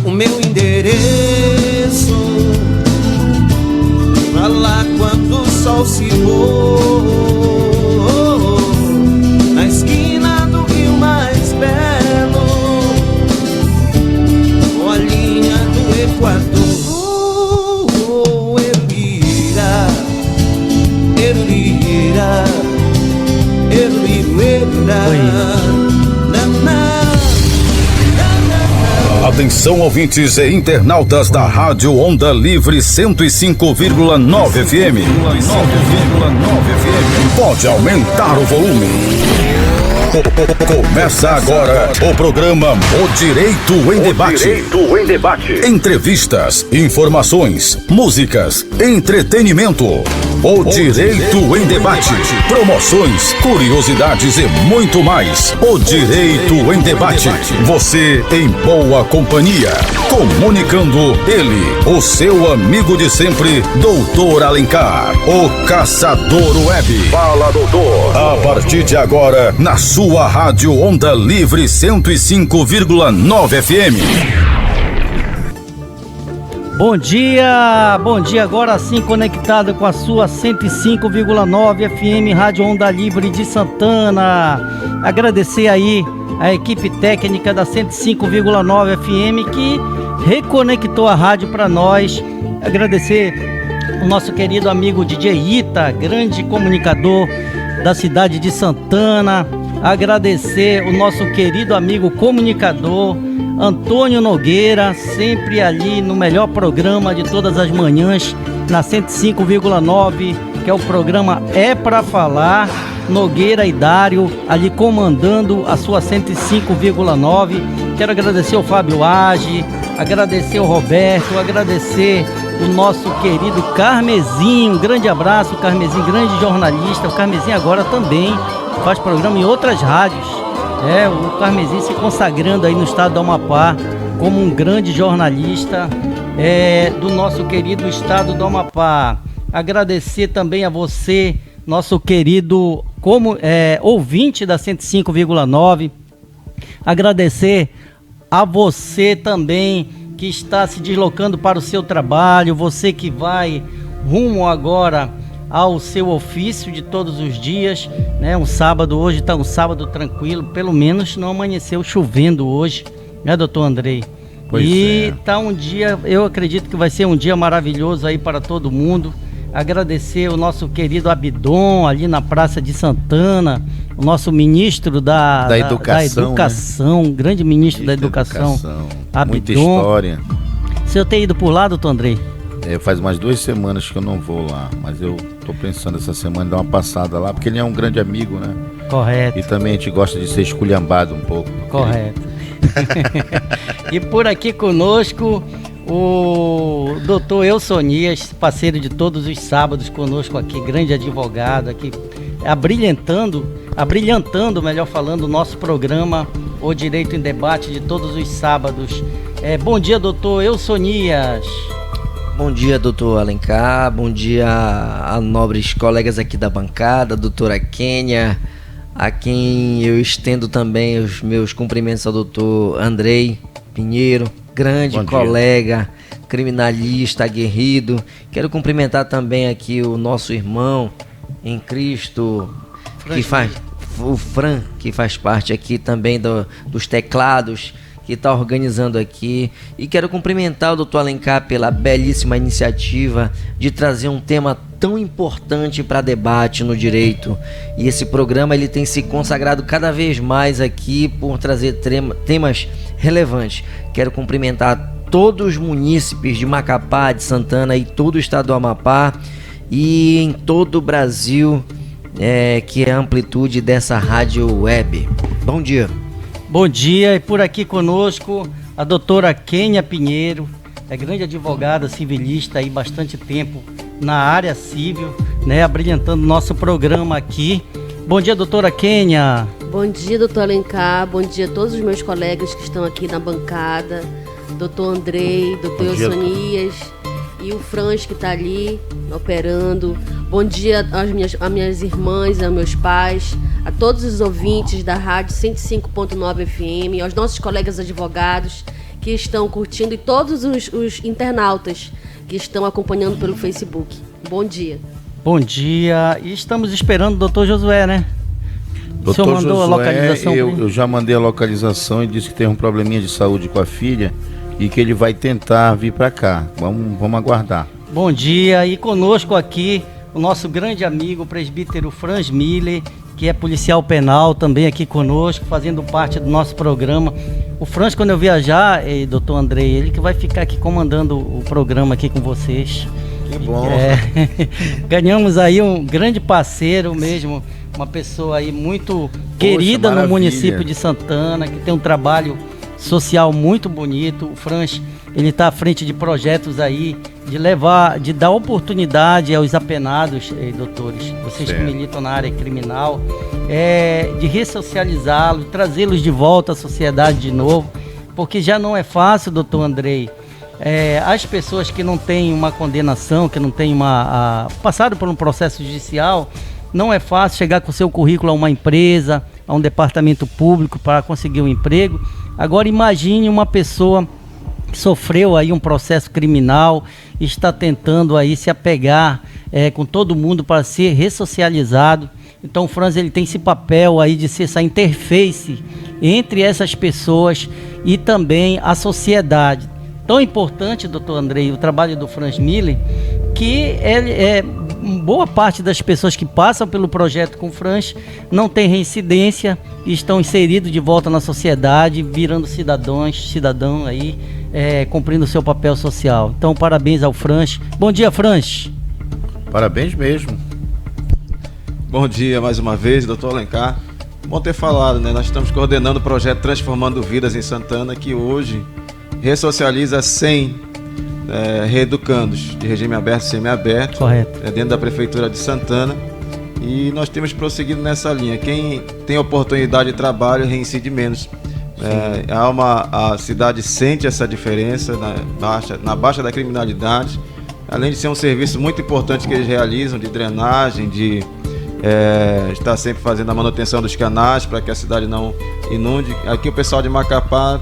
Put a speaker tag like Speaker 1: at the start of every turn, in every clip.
Speaker 1: o meu endereço. Pra lá quando o sol se pôr, na esquina do rio mais belo, com a linha do Equador. Erurira, erurira.
Speaker 2: Atenção, ouvintes e internautas da Rádio Onda Livre 105,9 FM. Pode aumentar o volume. Começa agora o programa O Direito em Debate. Entrevistas, informações, músicas, entretenimento. O Direito em Debate. Promoções, curiosidades e muito mais. O Direito em Debate. Você em boa companhia. Comunicando ele, o seu amigo de sempre, Doutor Alencar, o Caçador Web. Fala, doutor. A partir de agora, na sua Rádio Onda Livre 105,9 FM.
Speaker 3: Bom dia agora sim conectado com a sua 105,9 FM Rádio Onda Livre de Santana. Agradecer aí a equipe técnica da 105,9 FM que reconectou a rádio para nós. Agradecer o nosso querido amigo DJ Ita, grande comunicador da cidade de Santana. Agradecer o nosso querido amigo comunicador Antônio Nogueira, sempre ali no melhor programa de todas as manhãs, na 105,9, que é o programa É Pra Falar. Nogueira e Dário ali comandando a sua 105,9. Quero agradecer o Fábio Age, agradecer o Roberto, agradecer o nosso querido Carmezinho. Um grande abraço, Carmezinho, grande jornalista. O Carmezinho agora também faz programa em outras rádios. O Carmezinho se consagrando aí no estado do Amapá como um grande jornalista do nosso querido estado do Amapá. Agradecer também a você, nosso querido ouvinte da 105,9. Agradecer a você também que está se deslocando para o seu trabalho, você que vai rumo agora ao seu ofício de todos os dias, né? Um sábado, hoje está um sábado tranquilo, pelo menos não amanheceu chovendo hoje, né, doutor Andrei? Tá um dia, eu acredito que vai ser um dia maravilhoso aí para todo mundo. Agradecer o nosso querido Abidon ali na Praça de Santana, o nosso ministro da Educação, né? Grande ministro da Educação, Abidon.
Speaker 4: Muita história.
Speaker 3: O senhor tem ido por lá, doutor Andrei?
Speaker 4: Faz umas 2 semanas que eu não vou lá, mas eu tô pensando essa semana em dar uma passada lá, porque ele é um grande amigo, né?
Speaker 3: Correto.
Speaker 4: E também a gente gosta de ser esculhambado um pouco.
Speaker 3: Correto. E por aqui conosco o doutor Eusonias, parceiro de todos os sábados conosco aqui, grande advogado aqui, abrilhantando, melhor falando, o nosso programa O Direito em Debate de todos os sábados. Bom dia, doutor Eusonias.
Speaker 5: Bom dia, doutor Alencar, bom dia a nobres colegas aqui da bancada, doutora Kênia, a quem eu estendo também os meus cumprimentos ao doutor Andrei Pinheiro, grande colega, criminalista, aguerrido. Quero cumprimentar também aqui o nosso irmão em Cristo, o Fran, que faz parte aqui também dos teclados, que está organizando aqui. E quero cumprimentar o doutor Alencar pela belíssima iniciativa de trazer um tema tão importante para debate no direito. E esse programa ele tem se consagrado cada vez mais aqui por trazer temas relevantes. Quero cumprimentar todos os munícipes de Macapá, de Santana e todo o estado do Amapá e em todo o Brasil, que é a amplitude dessa rádio web. Bom dia.
Speaker 3: Bom dia, e por aqui conosco a doutora Kênia Pinheiro, grande advogada civilista aí, bastante tempo na área civil, né, abrilhantando nosso programa aqui. Bom dia, doutora Kênia.
Speaker 6: Bom dia, doutor Alencar, bom dia a todos os meus colegas que estão aqui na bancada, doutor Andrei, doutor Eusonias e o Franz que está ali operando. Bom dia às minhas irmãs, aos meus pais, a todos os ouvintes da rádio 105.9 FM, aos nossos colegas advogados que estão curtindo e todos os internautas que estão acompanhando pelo Facebook. Bom dia.
Speaker 3: Bom dia. E estamos esperando o doutor Josué, né? O senhor mandou
Speaker 4: Josué,
Speaker 3: a localização?
Speaker 4: Eu já mandei a localização e disse que tem um probleminha de saúde com a filha e que ele vai tentar vir para cá. Vamos aguardar.
Speaker 3: Bom dia. E conosco aqui o nosso grande amigo, o presbítero Franz Miller, que é policial penal, também aqui conosco, fazendo parte do nosso programa. O Franz, quando eu viajar, doutor Andrei, ele que vai ficar aqui comandando o programa aqui com vocês.
Speaker 4: Que bom.
Speaker 3: Ganhamos aí um grande parceiro mesmo, uma pessoa aí muito querida no município de Santana, que tem um trabalho social muito bonito. O Franz, ele está à frente de projetos aí, de dar oportunidade aos apenados, doutores, vocês que militam na área criminal, de ressocializá-los, trazê-los de volta à sociedade de novo, porque já não é fácil, doutor Andrei, as pessoas que não têm uma condenação, que não têm passado por um processo judicial, não é fácil chegar com seu currículo a uma empresa, a um departamento público para conseguir um emprego. Agora imagine uma pessoa que sofreu aí um processo criminal e está tentando aí se apegar com todo mundo para ser ressocializado. Então o Franz, ele tem esse papel aí de ser essa interface entre essas pessoas e também a sociedade. Tão importante, doutor Andrei, o trabalho do Franz Miller, que boa parte das pessoas que passam pelo projeto com o Franz não tem reincidência e estão inseridos de volta na sociedade, virando cidadão aí, cumprindo o seu papel social. Então, parabéns ao Franz. Bom dia, Franz.
Speaker 4: Parabéns mesmo.
Speaker 1: Bom dia mais uma vez, doutor Alencar. Bom ter falado, né? Nós estamos coordenando o projeto Transformando Vidas em Santana, que hoje ressocializa 100 reeducandos de regime aberto e semiaberto.
Speaker 3: Correto.
Speaker 1: Dentro da Prefeitura de Santana. E nós temos prosseguido nessa linha. Quem tem oportunidade de trabalho reincide menos. A cidade sente essa diferença na baixa da criminalidade, além de ser um serviço muito importante que eles realizam de drenagem, de estar sempre fazendo a manutenção dos canais para que a cidade não inunde. Aqui o pessoal de Macapá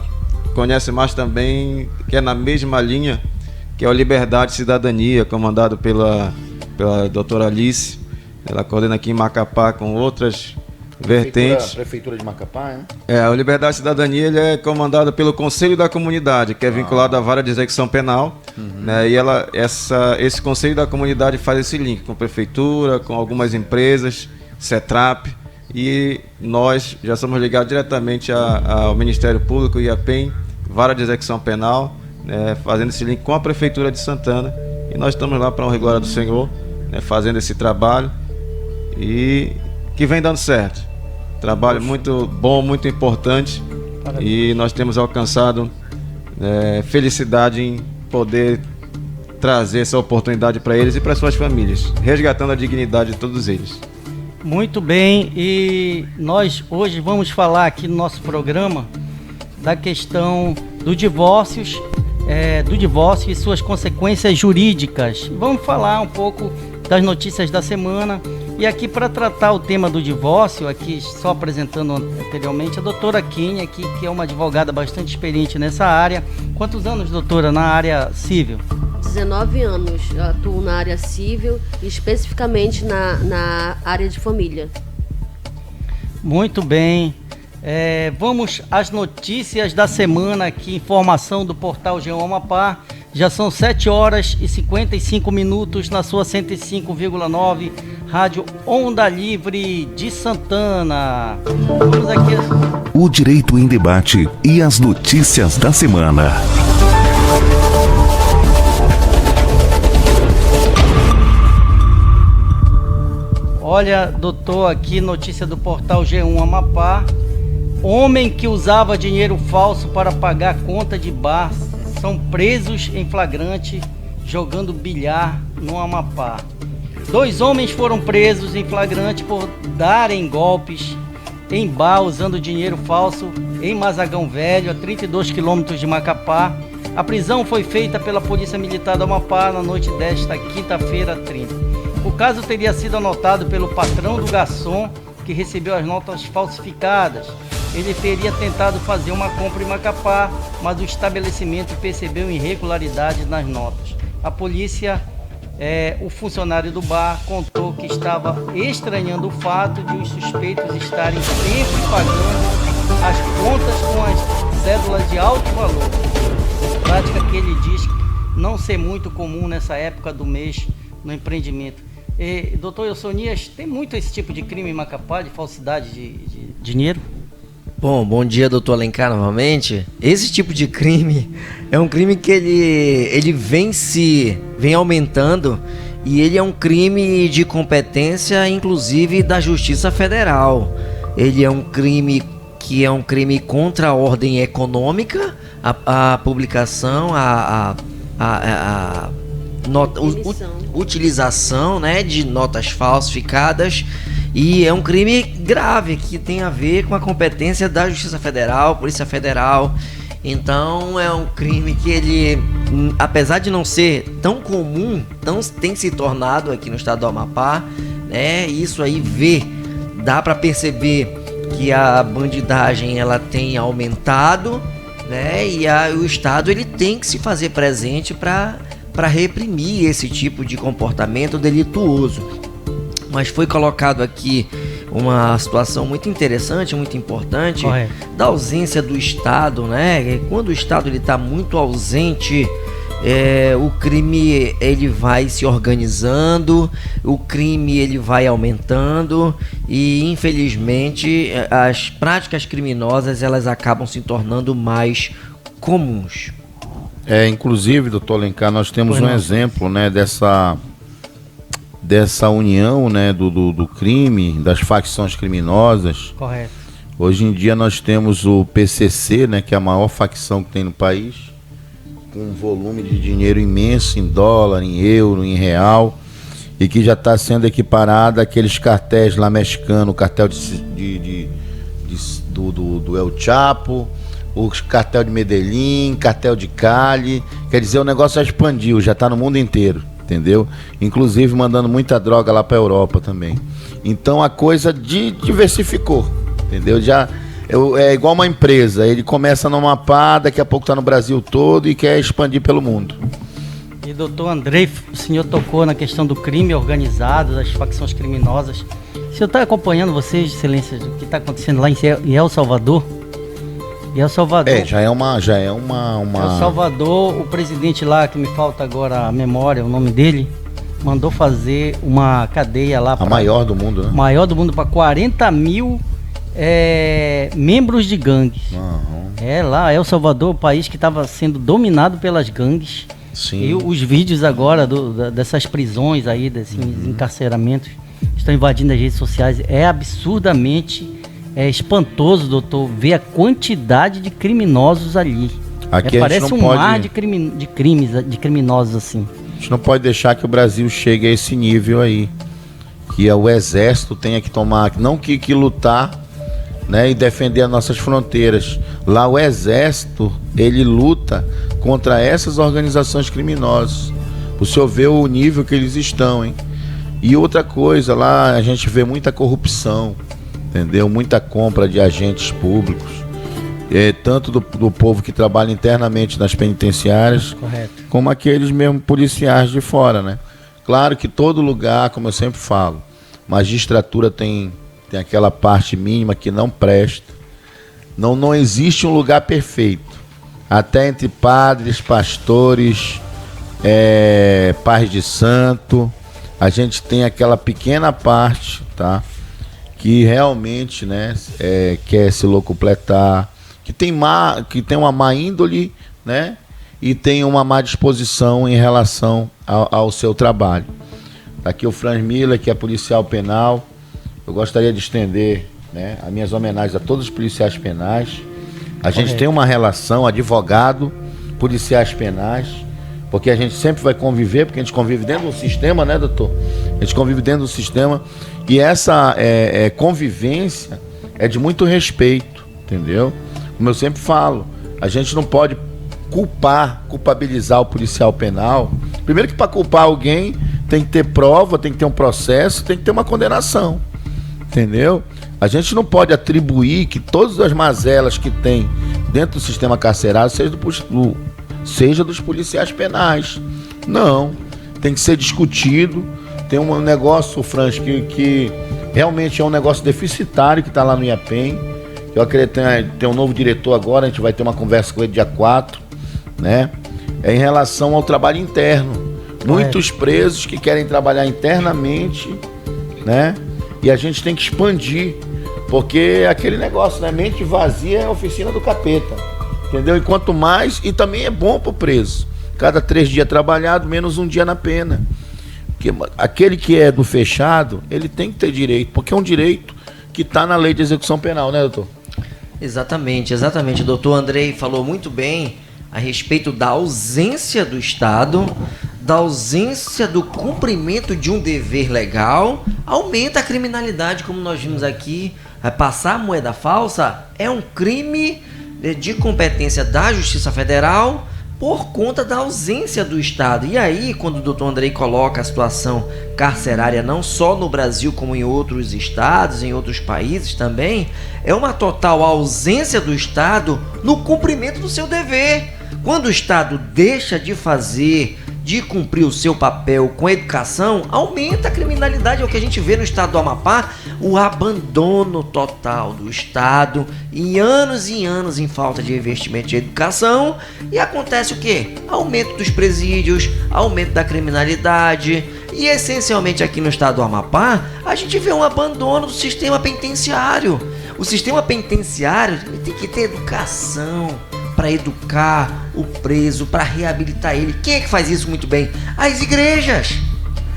Speaker 1: conhece mais também, que é na mesma linha, que é o Liberdade e Cidadania, comandado pela doutora Alice. Ela coordena aqui em Macapá com outras vertentes.
Speaker 4: Prefeitura de Macapá, hein?
Speaker 1: O Liberdade e Cidadania, ele é comandado pelo Conselho da Comunidade, que é vinculado à Vara de Execução Penal. Né? E esse Conselho da Comunidade faz esse link com a Prefeitura, com algumas empresas, CETRAP, e nós já somos ligados diretamente ao Ministério Público e à PEN, Vara de Execução Penal, fazendo esse link com a Prefeitura de Santana. E nós estamos lá para a honra e glória do Senhor, fazendo esse trabalho e que vem dando certo. Trabalho muito bom, muito importante. Parabéns. E nós temos alcançado felicidade em poder trazer essa oportunidade para eles e para suas famílias, resgatando a dignidade de todos eles.
Speaker 3: Muito bem, e nós hoje vamos falar aqui no nosso programa da questão do divórcio e suas consequências jurídicas. Vamos falar um pouco das notícias da semana. E aqui, para tratar o tema do divórcio, aqui só apresentando anteriormente, a doutora Kênia, que é uma advogada bastante experiente nessa área. Quantos anos, doutora, na área civil?
Speaker 6: 19 anos. Eu atuo na área civil, especificamente na área de família.
Speaker 3: Muito bem. Vamos às notícias da semana aqui, informação do portal G1 Amapá. Já são 7 horas e 55 minutos na sua 105,9 Rádio Onda Livre de Santana. Vamos aqui.
Speaker 2: O Direito em Debate e as notícias da semana.
Speaker 3: Olha, doutor, aqui notícia do portal G1 Amapá. Homem que usava dinheiro falso para pagar conta de bar são presos em flagrante jogando bilhar no Amapá. 2 homens foram presos em flagrante por darem golpes em bar usando dinheiro falso em Mazagão Velho, a 32 quilômetros de Macapá. A prisão foi feita pela Polícia Militar do Amapá na noite desta quinta-feira 30. O caso teria sido anotado pelo patrão do garçom, que recebeu as notas falsificadas. ele teria tentado fazer uma compra em Macapá, mas o estabelecimento percebeu irregularidades nas notas. A polícia, o funcionário do bar, contou que estava estranhando o fato de os suspeitos estarem sempre pagando as contas com as cédulas de alto valor. Prática que ele diz não ser muito comum nessa época do mês no empreendimento. Doutor Eusonias, tem muito esse tipo de crime em Macapá, de falsidade de dinheiro?
Speaker 5: Bom dia, doutor Alencar, novamente. Esse tipo de crime é um crime que ele vem aumentando, e ele é um crime de competência, inclusive, da Justiça Federal. Ele é um crime que é um crime contra a ordem econômica, a publicação, utilização, né, de notas falsificadas, e é um crime grave que tem a ver com a competência da Justiça Federal, Polícia Federal. Então é um crime que ele, apesar de não ser tão comum, tem se tornado aqui no estado do Amapá, né? Isso aí dá para perceber que a bandidagem ela tem aumentado, né? E o estado ele tem que se fazer presente para reprimir esse tipo de comportamento delituoso. Mas foi colocado aqui uma situação muito interessante, muito importante, da ausência do Estado, né? Quando o Estado está muito ausente, o crime ele vai se organizando, o crime ele vai aumentando, e infelizmente as práticas criminosas elas acabam se tornando mais comuns.
Speaker 4: Inclusive, doutor Alencar, nós temos um exemplo, né, dessa união, né, do crime, das facções criminosas.
Speaker 3: Correto.
Speaker 4: Hoje em dia nós temos o PCC, né, que é a maior facção que tem no país, com um volume de dinheiro imenso em dólar, em euro, em real, e que já está sendo equiparada àqueles cartéis lá mexicanos, o cartel do El Chapo, o cartel de Medellín, cartel de Cali. Quer dizer, o negócio já expandiu, já está no mundo inteiro, entendeu? Inclusive mandando muita droga lá para a Europa também. Então a coisa diversificou, entendeu? É igual uma empresa, ele começa no Amapá, daqui a pouco está no Brasil todo e quer expandir pelo mundo.
Speaker 3: E doutor Andrei, o senhor tocou na questão do crime organizado, das facções criminosas. O senhor está acompanhando, vocês, excelência, o que está acontecendo lá em El Salvador? E El Salvador.
Speaker 4: Já é uma.
Speaker 3: El Salvador, o presidente lá, que me falta agora a memória, o nome dele, mandou fazer uma cadeia lá.
Speaker 4: A maior do mundo, né?
Speaker 3: Maior do mundo, para 40 mil membros de gangues.
Speaker 4: Uhum.
Speaker 3: Lá, El Salvador, o país que estava sendo dominado pelas gangues.
Speaker 4: Sim.
Speaker 3: E os vídeos agora dessas prisões aí, desses encarceramentos, estão invadindo as redes sociais. É absurdamente espantoso, doutor, ver a quantidade de criminosos ali.
Speaker 4: Aqui
Speaker 3: parece um mar de criminosos assim.
Speaker 4: A gente não pode deixar que o Brasil chegue a esse nível aí, que o exército tenha que tomar, não que lutar, né, e defender as nossas fronteiras. Lá o exército, ele luta contra essas organizações criminosas. O senhor vê o nível que eles estão, hein? E outra coisa, lá a gente vê muita corrupção, entendeu? Muita compra de agentes públicos, tanto do povo que trabalha internamente nas penitenciárias,
Speaker 3: correto,
Speaker 4: como aqueles mesmo policiais de fora, né? Claro que todo lugar, como eu sempre falo, magistratura tem aquela parte mínima que não presta. Não existe um lugar perfeito. Até entre padres, pastores, pais de santo, a gente tem aquela pequena parte, tá? Que realmente, né, quer se locupletar, que tem uma má índole, né, e tem uma má disposição em relação ao seu trabalho. Tá aqui o Franz Miller, que é policial penal. Eu gostaria de estender, né, as minhas homenagens a todos os policiais penais. A gente tem uma relação, advogado, policiais penais, porque a gente sempre vai conviver, porque a gente convive dentro do sistema, né, doutor? A gente convive dentro do sistema, e essa convivência é de muito respeito, entendeu? Como eu sempre falo, a gente não pode culpabilizar o policial penal. Primeiro que para culpar alguém tem que ter prova, tem que ter um processo, tem que ter uma condenação, entendeu? A gente não pode atribuir que todas as mazelas que tem dentro do sistema carcerário seja dos policiais penais. Não. Tem que ser discutido. Tem um negócio, Franz, que realmente é um negócio deficitário que está lá no IAPEM. Eu acredito que tem um novo diretor agora, a gente vai ter uma conversa com ele dia 4, né? É em relação ao trabalho interno. Muitos presos que querem trabalhar internamente, né? E a gente tem que expandir, porque é aquele negócio, né? Mente vazia é a oficina do capeta, entendeu? E quanto mais, e também é bom pro preso. Cada 3 dias trabalhado, menos um dia na pena. Porque aquele que é do fechado, ele tem que ter direito, porque é um direito que está na lei de execução penal, né, doutor?
Speaker 5: Exatamente. O doutor Andrei falou muito bem a respeito da ausência do Estado, da ausência do cumprimento de um dever legal, aumenta a criminalidade, como nós vimos aqui. Passar moeda falsa é um crime de competência da Justiça Federal por conta da ausência do Estado. E aí, quando o doutor Andrei coloca a situação carcerária não só no Brasil, como em outros estados, em outros países também, é uma total ausência do Estado no cumprimento do seu dever. Quando o Estado deixa de cumprir o seu papel com a educação, aumenta a criminalidade. É o que a gente vê no estado do Amapá, o abandono total do Estado, e anos em falta de investimento de educação, e acontece o quê? Aumento dos presídios, aumento da criminalidade, e essencialmente aqui no estado do Amapá, a gente vê um abandono do sistema penitenciário. O sistema penitenciário tem que ter educação, para educar o preso, para reabilitar ele. Quem é que faz isso muito bem? As igrejas.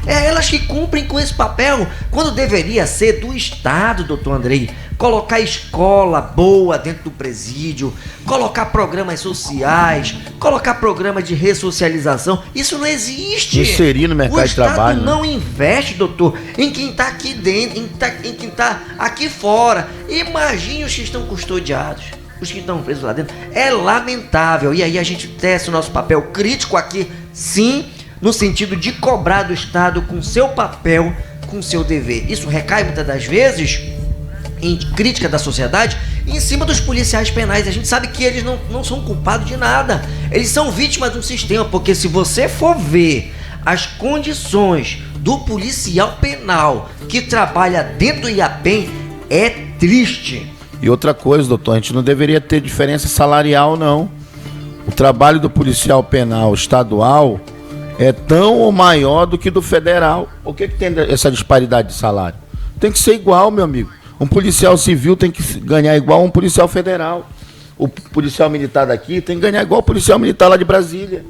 Speaker 5: É elas que cumprem com esse papel, quando deveria ser do Estado, doutor Andrei. Colocar escola boa dentro do presídio, colocar programas sociais, colocar programa de ressocialização. Isso não existe.
Speaker 4: Inserir no mercado de trabalho.
Speaker 5: O Estado não investe, doutor, em quem está aqui dentro, em quem está aqui fora. Imagine os que estão custodiados, os que estão presos lá dentro. É lamentável. E aí a gente tece o nosso papel crítico aqui, sim, no sentido de cobrar do Estado com seu papel, com seu dever. Isso recai muitas das vezes em crítica da sociedade em cima dos policiais penais. A gente sabe que eles não são culpados de nada. Eles são vítimas de um sistema, porque se você for ver as condições do policial penal que trabalha dentro do IAPEM, é triste.
Speaker 4: E outra coisa, doutor, a gente não deveria ter diferença salarial, não. O trabalho do policial penal estadual é tão ou maior do que do federal. Por que tem essa disparidade de salário? Tem que ser igual, meu amigo. Um policial civil tem que ganhar igual a um policial federal. O policial militar daqui tem que ganhar igual ao policial militar lá de Brasília.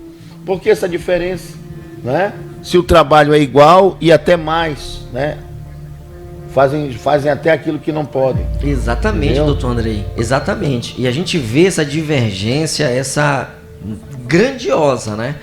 Speaker 4: Por que essa diferença? Né? Se o trabalho é igual e até mais, né? Fazem até aquilo que não podem.
Speaker 5: Exatamente, entendeu? Doutor Andrei, exatamente. E a gente vê essa divergência, essa grandiosa, né?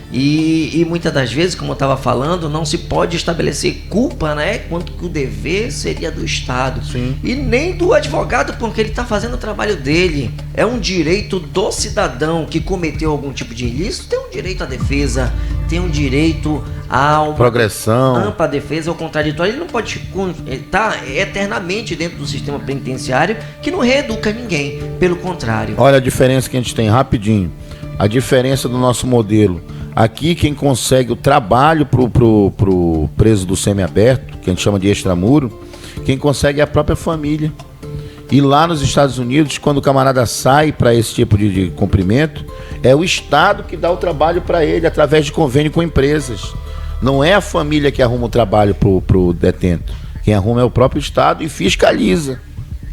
Speaker 5: E muitas das vezes, como eu estava falando, não se pode estabelecer culpa, né? Quanto que o dever seria do Estado.
Speaker 4: Sim.
Speaker 5: E nem do advogado, porque ele está fazendo o trabalho dele. É um direito do cidadão que cometeu algum tipo de ilícito, tem um direito à defesa, tem um direito a uma
Speaker 4: progressão,
Speaker 5: ampla defesa ou contraditória. Ele não pode estar eternamente dentro do sistema penitenciário, que não reeduca ninguém, pelo contrário.
Speaker 4: Olha a diferença que a gente tem, rapidinho. A diferença do nosso modelo. Aqui quem consegue o trabalho pro preso do semiaberto, que a gente chama de extramuro, quem consegue é a própria família. E lá nos Estados Unidos, quando o camarada sai para esse tipo de cumprimento, é o Estado que dá o trabalho para ele através de convênio com empresas. Não é a família que arruma o trabalho pro detento. Quem arruma é o próprio Estado e fiscaliza.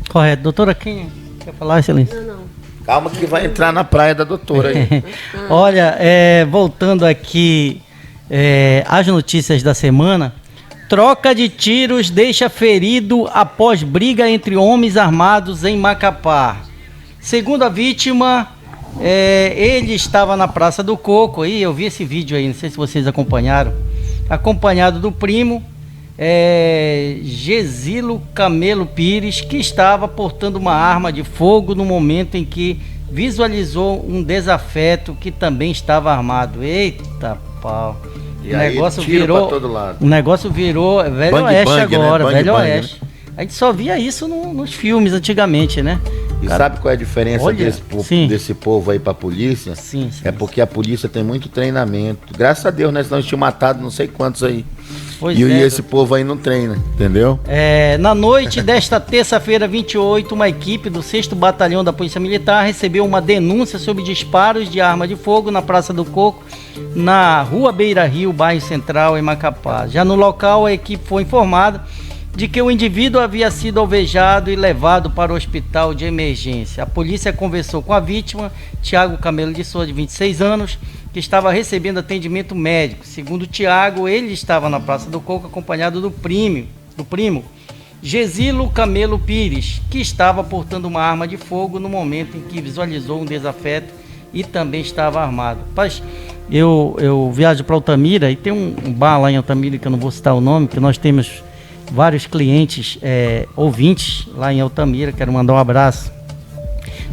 Speaker 3: Correto. Doutora, quem quer falar, excelência?
Speaker 6: Não.
Speaker 4: Calma que vai entrar na praia da doutora aí.
Speaker 3: Olha, voltando aqui às notícias da semana, troca de tiros deixa ferido após briga entre homens armados em Macapá. Segundo a vítima, ele estava na Praça do Coco, aí eu vi esse vídeo aí, não sei se vocês acompanharam, acompanhado do primo, Gesilo Camelo Pires, que estava portando uma arma de fogo no momento em que visualizou um desafeto que também estava armado. Eita pau!
Speaker 4: E o negócio virou pra todo lado.
Speaker 3: O negócio virou Velho
Speaker 4: Bang,
Speaker 3: Oeste
Speaker 4: bang,
Speaker 3: agora,
Speaker 4: né?
Speaker 3: Velho
Speaker 4: Bang,
Speaker 3: Oeste. A gente só via isso nos filmes antigamente, né?
Speaker 4: E sabe qual é a diferença desse povo aí pra polícia?
Speaker 3: Sim.
Speaker 4: Porque a polícia tem muito treinamento. Graças a Deus, né? Senão eles tinham matado não sei quantos aí.
Speaker 3: Pois
Speaker 4: e esse povo aí não treina, entendeu?
Speaker 3: Na noite desta terça-feira, 28, uma equipe do 6º Batalhão da Polícia Militar recebeu uma denúncia sobre disparos de arma de fogo na Praça do Coco, na Rua Beira Rio, bairro Central, em Macapá. Já no local, a equipe foi informada de que o indivíduo havia sido alvejado e levado para o hospital de emergência. A polícia conversou com a vítima, Tiago Camelo de Souza, de 26 anos, que estava recebendo atendimento médico. Segundo Tiago, ele estava na Praça do Coco acompanhado do primo, Gesilo Camelo Pires, que estava portando uma arma de fogo no momento em que visualizou um desafeto e também estava armado. Mas eu viajo para Altamira e tem um bar lá em Altamira, que eu não vou citar o nome, que nós temos vários clientes, ouvintes lá em Altamira. Quero mandar um abraço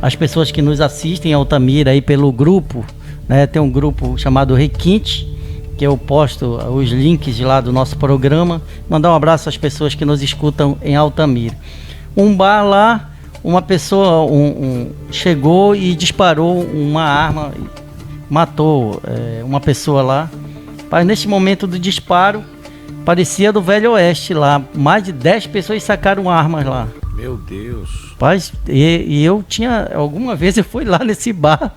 Speaker 3: às pessoas que nos assistem em Altamira aí pelo grupo, né? Tem um grupo chamado Requinte, que eu posto os links lá do nosso programa. Mandar um abraço às pessoas que nos escutam em Altamira. Um bar lá, uma pessoa chegou e disparou uma arma, matou uma pessoa lá. Mas neste momento do disparo, parecia do Velho Oeste lá. Mais de 10 pessoas sacaram armas lá.
Speaker 4: Meu Deus.
Speaker 3: Rapaz, e eu tinha... Alguma vez eu fui lá nesse bar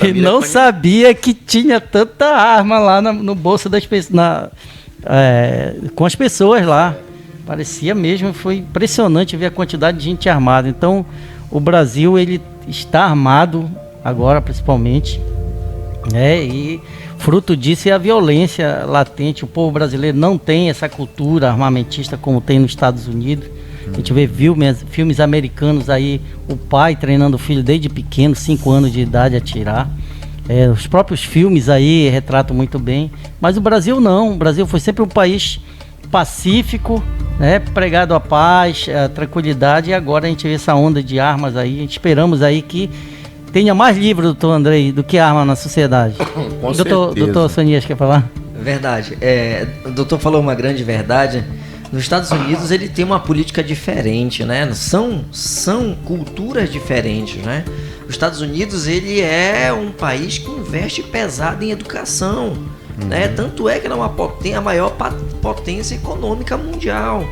Speaker 3: e não sabia que tinha tanta arma lá no bolso das pessoas, com as pessoas lá. Parecia mesmo, foi impressionante ver a quantidade de gente armada. Então, o Brasil, ele está armado agora, principalmente, né? E fruto disso é a violência latente. O povo brasileiro não tem essa cultura armamentista como tem nos Estados Unidos. A gente vê filmes americanos aí, o pai treinando o filho desde pequeno, 5 anos de idade, a atirar. Os próprios filmes aí retratam muito bem. Mas o Brasil não. O Brasil foi sempre um país pacífico, né, pregado à paz, à tranquilidade. E agora a gente vê essa onda de armas aí. Esperamos aí que tenha mais livro, doutor Andrei, do que arma na sociedade.
Speaker 4: Com certeza.
Speaker 3: Doutor Sonias, quer falar?
Speaker 5: Verdade. O doutor falou uma grande verdade. Nos Estados Unidos ele tem uma política diferente, né? São culturas diferentes, né? Os Estados Unidos ele é um país que investe pesado em educação, né? Tanto é que ela é a maior potência econômica mundial,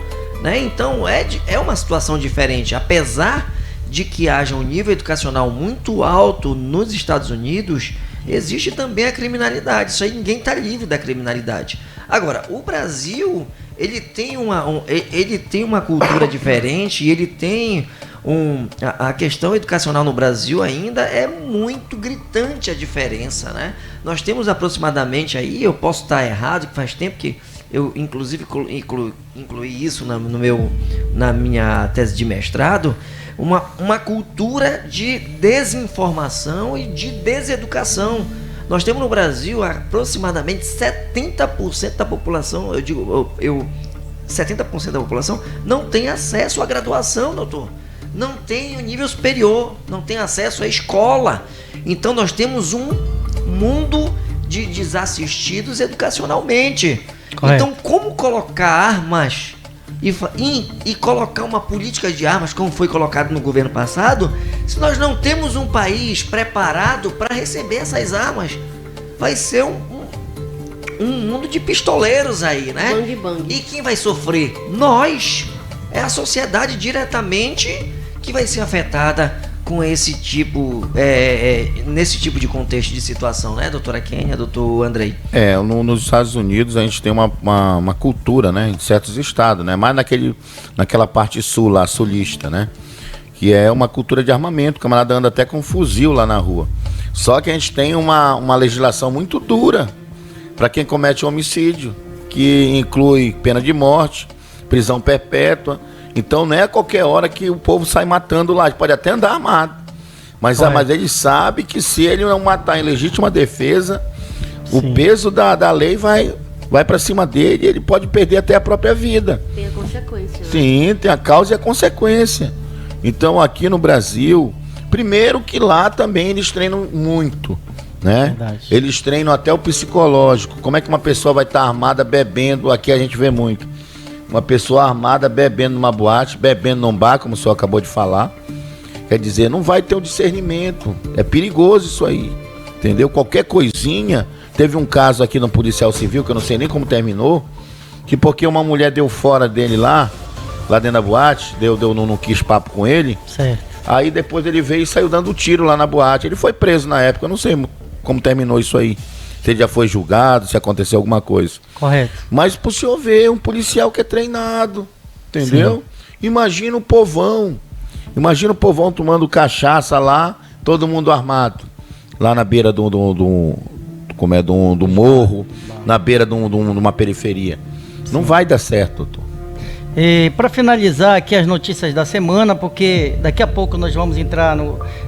Speaker 5: né? Então é uma situação diferente, apesar de que haja um nível educacional muito alto nos Estados Unidos, existe também a criminalidade. Isso aí, ninguém está livre da criminalidade. Agora, o Brasil, ele tem uma cultura diferente, e ele tem a questão educacional no Brasil ainda é muito gritante a diferença, né? Nós temos aproximadamente aí, eu posso estar errado, que faz tempo que eu inclusive incluí isso na minha tese de mestrado, uma cultura de desinformação e de deseducação. Nós temos no Brasil aproximadamente 70% da população, 70% da população não tem acesso à graduação, doutor. Não tem o nível superior, não tem acesso à escola. Então nós temos um mundo de desassistidos educacionalmente.
Speaker 3: Correto.
Speaker 5: Então como colocar armas e colocar uma política de armas como foi colocado no governo passado, se nós não temos um país preparado para receber essas armas? Vai ser um mundo de pistoleiros aí, né?
Speaker 6: Bang, bang.
Speaker 5: E quem vai sofrer? Nós. É a sociedade diretamente que vai ser afetada com esse tipo, nesse tipo de contexto de situação, né, doutora Kênia, doutor Andrei?
Speaker 4: Nos Estados Unidos a gente tem uma cultura, né, em certos estados, né, mais naquela parte sul lá, sulista, né, que é uma cultura de armamento, o camarada anda até com um fuzil lá na rua. Só que a gente tem uma legislação muito dura para quem comete homicídio, que inclui pena de morte, prisão perpétua. Então não é a qualquer hora que o povo sai matando lá, pode até andar armado, mas ele sabe que se ele não matar em legítima defesa, sim, o peso da lei vai para cima dele, ele pode perder até a própria vida.
Speaker 6: Tem a consequência, né?
Speaker 4: Sim, tem a causa e a consequência. Então aqui no Brasil, primeiro que lá também eles treinam muito, né?
Speaker 3: Verdade.
Speaker 4: Eles treinam até o psicológico. Como é que uma pessoa vai estar armada bebendo? Aqui a gente vê muito. Uma pessoa armada bebendo numa boate, bebendo num bar, como o senhor acabou de falar. Quer dizer, não vai ter um discernimento. É perigoso isso aí. Entendeu? Qualquer coisinha. Teve um caso aqui no policial civil, que eu não sei nem como terminou, que porque uma mulher deu fora dele lá dentro da boate, não quis papo com ele.
Speaker 3: Certo.
Speaker 4: Aí depois ele veio e saiu dando tiro lá na boate. Ele foi preso na época, eu não sei como terminou isso aí. Se ele já foi julgado, se aconteceu alguma coisa.
Speaker 3: Correto.
Speaker 4: Mas pro senhor ver, um policial que é treinado, entendeu? Sim. Imagina o povão tomando cachaça lá, todo mundo armado. Lá na beira do morro, na beira de uma periferia. Sim. Não vai dar certo, doutor.
Speaker 3: E para finalizar aqui as notícias da semana, porque daqui a pouco nós vamos entrar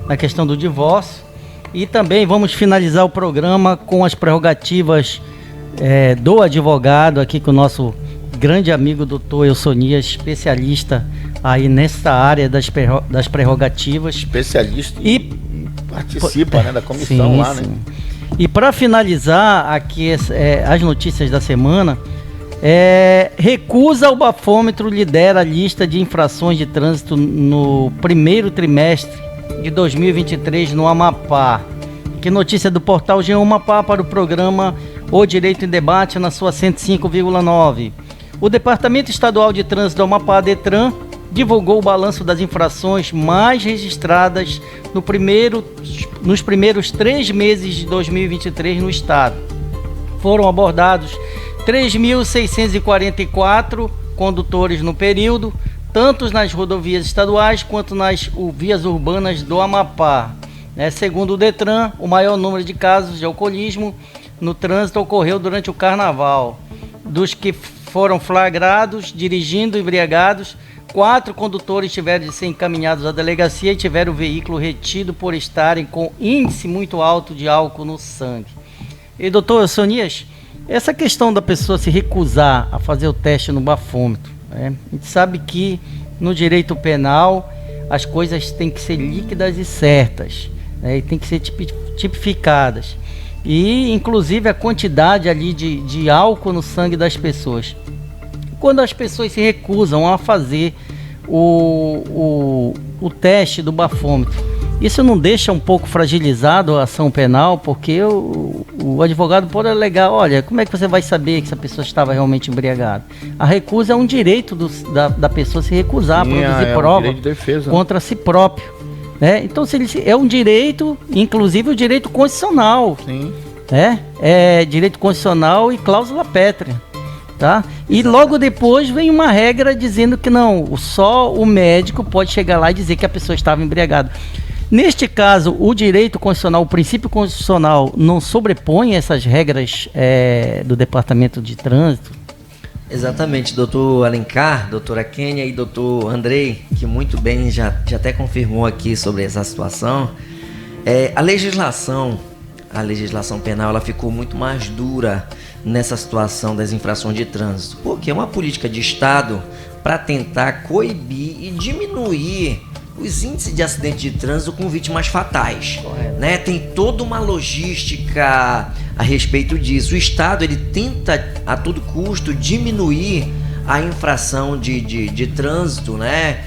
Speaker 3: na questão do divórcio e também vamos finalizar o programa com as prerrogativas do advogado aqui com o nosso grande amigo doutor Eusonias, especialista aí nessa área das prerrogativas. Especialista
Speaker 4: e participa da comissão. Sim, lá, sim. Né?
Speaker 3: E para finalizar aqui as notícias da semana, recusa ao bafômetro lidera a lista de infrações de trânsito no primeiro trimestre de 2023 no Amapá. Que notícia do portal G1 Amapá para o programa O Direito em Debate na sua 105,9. O Departamento Estadual de Trânsito do Amapá, DETRAN, divulgou o balanço das infrações mais registradas nos primeiros 3 meses de 2023 no estado. Foram abordados 3.644 condutores no período, tanto nas rodovias estaduais quanto nas vias urbanas do Amapá. Segundo o DETRAN, o maior número de casos de alcoolismo no trânsito ocorreu durante o carnaval. Dos que foram flagrados dirigindo embriagados, 4 condutores tiveram de ser encaminhados à delegacia e tiveram o veículo retido por estarem com índice muito alto de álcool no sangue. E doutor Eusonias, essa questão da pessoa se recusar a fazer o teste no bafômetro, a gente sabe que no direito penal as coisas têm que ser líquidas e certas, e têm que ser tipificadas. E inclusive a quantidade ali de álcool no sangue das pessoas. Quando as pessoas se recusam a fazer o teste do bafômetro, isso não deixa um pouco fragilizado a ação penal, porque o advogado pode alegar, olha, como é que você vai saber que essa pessoa estava realmente embriagada? A recusa é um direito da pessoa se recusar a produzir prova
Speaker 4: um de defesa,
Speaker 3: contra si próprio. Então, se ele, é um direito, inclusive o direito constitucional.
Speaker 4: Sim.
Speaker 3: É direito constitucional e cláusula pétrea. Tá? E logo depois vem uma regra dizendo que não, só o médico pode chegar lá e dizer que a pessoa estava embriagada. Neste caso, o direito constitucional, o princípio constitucional não sobrepõe essas regras do Departamento de Trânsito?
Speaker 5: Exatamente, doutor Alencar, doutora Kênia e doutor Andrei, que muito bem já até confirmou aqui sobre essa situação. A legislação penal ela ficou muito mais dura nessa situação das infrações de trânsito, porque é uma política de Estado para tentar coibir e diminuir os índices de acidente de trânsito com vítimas fatais, né? Tem toda uma logística a respeito disso. O Estado ele tenta a todo custo diminuir a infração de trânsito, né?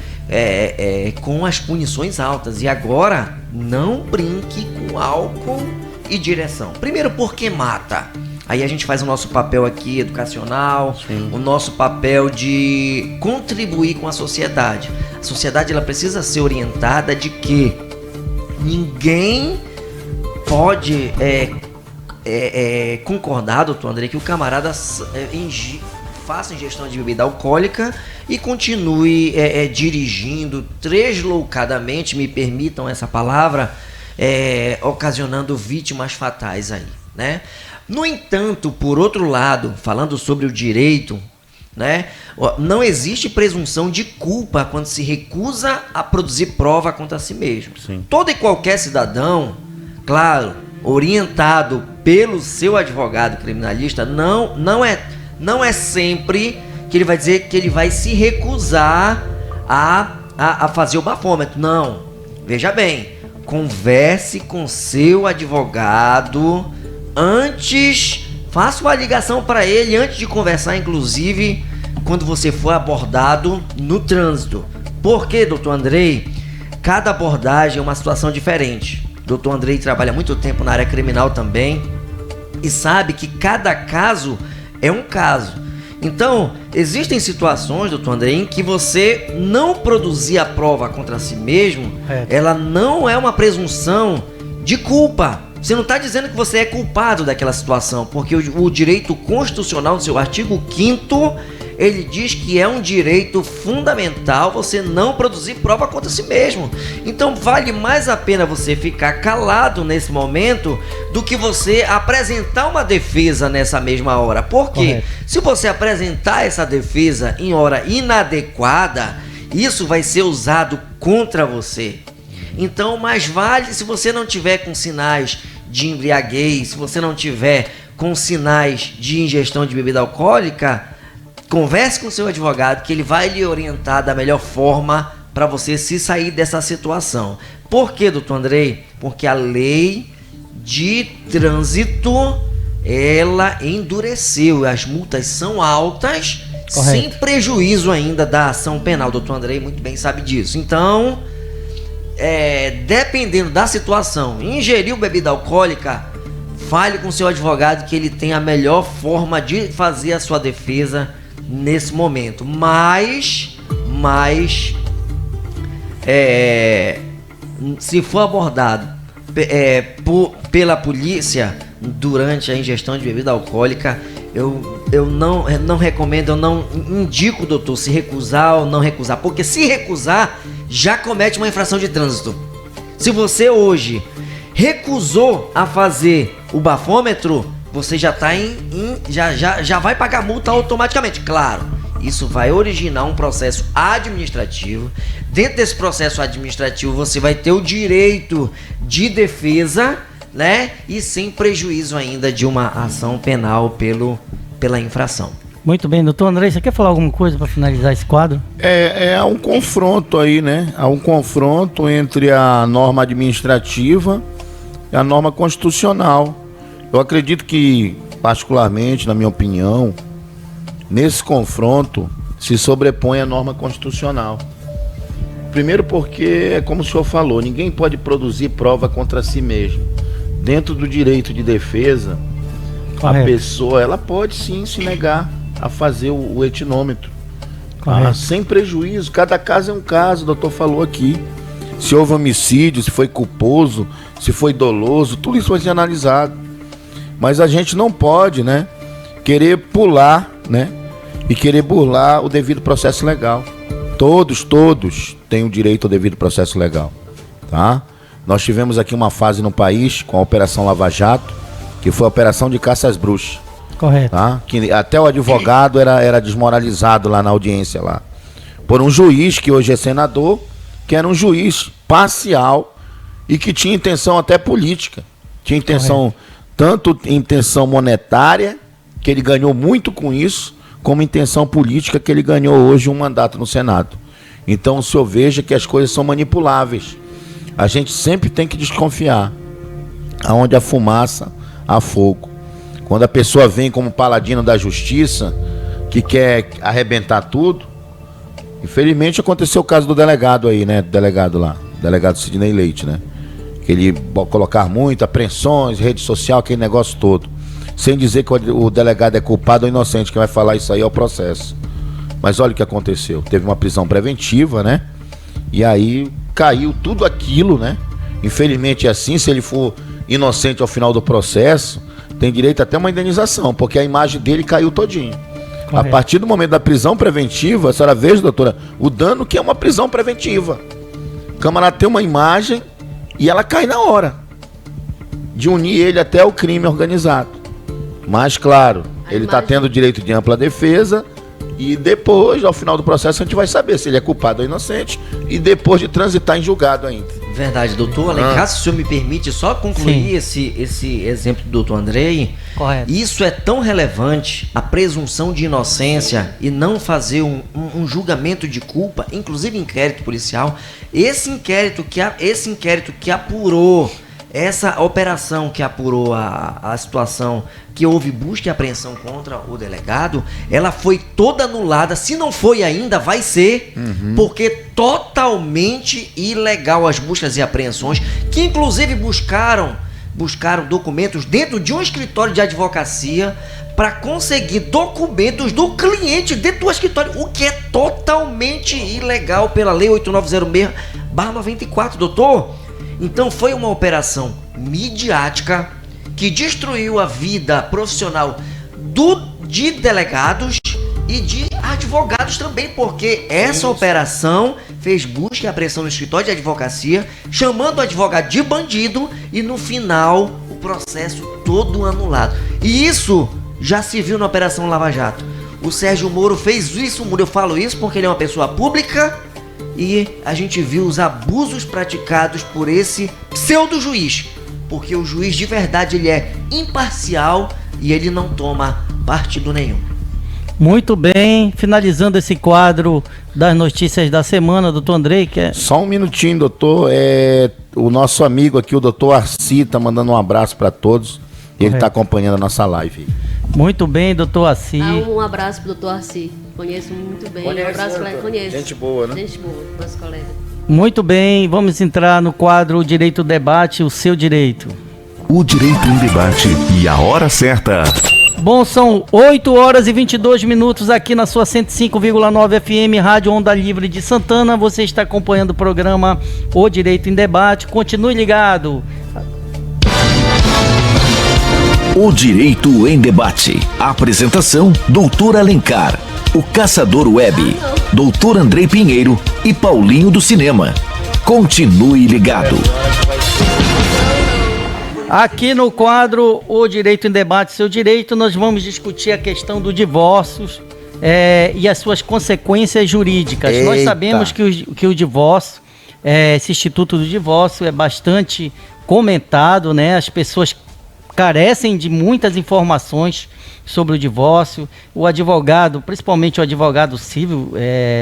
Speaker 5: Com as punições altas. E agora não brinque com álcool e direção. Primeiro porque mata. Aí a gente faz o nosso papel aqui educacional, sim, o nosso papel de contribuir com a sociedade. A sociedade ela precisa ser orientada de que ninguém pode concordar, doutor André, que o camarada faça ingestão de bebida alcoólica e continue dirigindo tresloucadamente, me permitam essa palavra, ocasionando vítimas fatais aí, né? No entanto, por outro lado, falando sobre o direito, né, não existe presunção de culpa quando se recusa a produzir prova contra si mesmo. Sim. Todo e qualquer cidadão, claro, orientado pelo seu advogado criminalista, não é sempre que ele vai dizer que ele vai se recusar a fazer o bafômetro. Não. Veja bem, converse com seu advogado antes, faça uma ligação para ele antes de conversar, inclusive, quando você for abordado no trânsito. Por quê, doutor Andrei? Cada abordagem é uma situação diferente. Doutor Andrei trabalha muito tempo na área criminal também e sabe que cada caso é um caso. Então, existem situações, doutor Andrei, em que você não produzir a prova contra si mesmo, ela não é uma presunção de culpa. Você não está dizendo que você é culpado daquela situação, porque o direito constitucional, no seu artigo 5º, ele diz que é um direito fundamental você não produzir prova contra si mesmo. Então vale mais a pena você ficar calado nesse momento do que você apresentar uma defesa nessa mesma hora. Porque se você apresentar essa defesa em hora inadequada, isso vai ser usado contra você. Então mais vale, se você não tiver com sinais de embriaguez, se você não tiver com sinais de ingestão de bebida alcoólica, converse com o seu advogado que ele vai lhe orientar da melhor forma para você se sair dessa situação. Por quê, doutor Andrei? Porque a lei de trânsito, ela endureceu, as multas são altas, sem prejuízo ainda da ação penal. Doutor Andrei muito bem sabe disso. Então, dependendo da situação, ingeriu bebida alcoólica, fale com o seu advogado que ele tem a melhor forma de fazer a sua defesa nesse momento. Mas se for abordado pela polícia durante a ingestão de bebida alcoólica, eu não recomendo, eu não indico, doutor, se recusar ou não recusar, porque se recusar já comete uma infração de trânsito. Se você hoje recusou a fazer o bafômetro, você já está já vai pagar multa automaticamente. Claro, isso vai originar um processo administrativo. Dentro desse processo administrativo, você vai ter o direito de defesa, né? E sem prejuízo ainda de uma ação penal pela infração.
Speaker 3: Muito bem, doutor Andrei, você quer falar alguma coisa para finalizar esse quadro?
Speaker 4: Há um confronto aí, né? Há um confronto entre a norma administrativa e a norma constitucional. Eu acredito que, particularmente, na minha opinião, nesse confronto se sobrepõe a norma constitucional. Primeiro porque, como o senhor falou, ninguém pode produzir prova contra si mesmo. Dentro do direito de defesa, a pessoa ela pode sim se negar a fazer o etinômetro, sem prejuízo. Cada caso é um caso, o doutor falou aqui. Se houve homicídio, se foi culposo, se foi doloso, tudo isso vai ser analisado. Mas a gente não pode, né, querer pular, né, e querer burlar o devido processo legal. Todos têm o direito ao devido processo legal, tá? Nós tivemos aqui uma fase no país com a Operação Lava Jato, que foi a operação de caça às bruxas.
Speaker 3: Correto.
Speaker 4: Tá? Que até o advogado era desmoralizado lá na audiência lá, por um juiz que hoje é senador, que era um juiz parcial e que tinha intenção até política. Tinha intenção, tanto intenção monetária, que ele ganhou muito com isso, como intenção política, que ele ganhou hoje um mandato no Senado. Então o senhor veja que as coisas são manipuláveis. A gente sempre tem que desconfiar. Aonde há fumaça, há fogo. Quando a pessoa vem como paladino da justiça, que quer arrebentar tudo, infelizmente aconteceu o caso do delegado aí, né? Do delegado lá, delegado Sidney Leite, né? Que ele colocar muito, apreensões, rede social, aquele negócio todo. Sem dizer que o delegado é culpado ou inocente, quem vai falar isso aí é o processo. Mas olha o que aconteceu, teve uma prisão preventiva, né? E aí caiu tudo aquilo, né? Infelizmente é assim, se ele for inocente ao final do processo, tem direito até uma indenização, porque a imagem dele caiu todinho. Correto. A partir do momento da prisão preventiva, a senhora veja, doutora, o dano que é uma prisão preventiva. O camarada tem uma imagem e ela cai na hora de unir ele até o crime organizado. Mas, claro, ele está tendo direito de ampla defesa e depois, ao final do processo, a gente vai saber se ele é culpado ou inocente e depois de transitar em julgado ainda.
Speaker 5: Verdade, doutor Alencar, se o senhor me permite só concluir esse exemplo do doutor Andrei.
Speaker 3: Correto.
Speaker 5: Isso é tão relevante, a presunção de inocência e não fazer um julgamento de culpa, inclusive inquérito policial. Esse inquérito que apurou essa operação que apurou a situação, que houve busca e apreensão contra o delegado, ela foi toda anulada. Se não foi ainda, vai ser, porque totalmente ilegal as buscas e apreensões, que inclusive buscaram documentos dentro de um escritório de advocacia para conseguir documentos do cliente dentro do escritório, o que é totalmente ilegal pela Lei 8906/94, doutor. Então foi uma operação midiática que destruiu a vida profissional de delegados e de advogados também, porque essa operação fez busca e apreensão no escritório de advocacia, chamando o advogado de bandido, e no final o processo todo anulado. E isso já se viu na Operação Lava Jato. O Sérgio Moro fez isso, eu falo isso porque ele é uma pessoa pública, e a gente viu os abusos praticados por esse pseudo-juiz, porque o juiz de verdade ele é imparcial e ele não toma partido nenhum.
Speaker 3: Muito bem, finalizando esse quadro das notícias da semana, doutor Andrei,
Speaker 4: Só um minutinho, doutor. O nosso amigo aqui, o doutor Arci, está mandando um abraço para todos. Ele está acompanhando a nossa live.
Speaker 3: Muito bem, doutor Arci.
Speaker 6: Um abraço pro doutor Arci. Conheço muito bem. Um abraço, conheço.
Speaker 4: Gente boa, né?
Speaker 6: Gente boa, nosso colega.
Speaker 3: Muito bem, vamos entrar no quadro Direito Debate, o seu direito.
Speaker 2: O Direito em Debate e a hora certa.
Speaker 3: Bom, são 8 horas e 22 minutos aqui na sua 105,9 FM, Rádio Onda Livre de Santana. Você está acompanhando o programa O Direito em Debate. Continue ligado.
Speaker 2: O Direito em Debate. Apresentação: Doutor Alencar, o Caçador Web, Doutor Andrei Pinheiro e Paulinho do Cinema. Continue ligado.
Speaker 3: Aqui no quadro O Direito em Debate, seu direito, nós vamos discutir a questão do divórcio e as suas consequências jurídicas.
Speaker 4: Eita.
Speaker 3: Nós sabemos que o divórcio, esse instituto do divórcio é bastante comentado, né? As pessoas carecem de muitas informações sobre o divórcio. O advogado, principalmente o advogado civil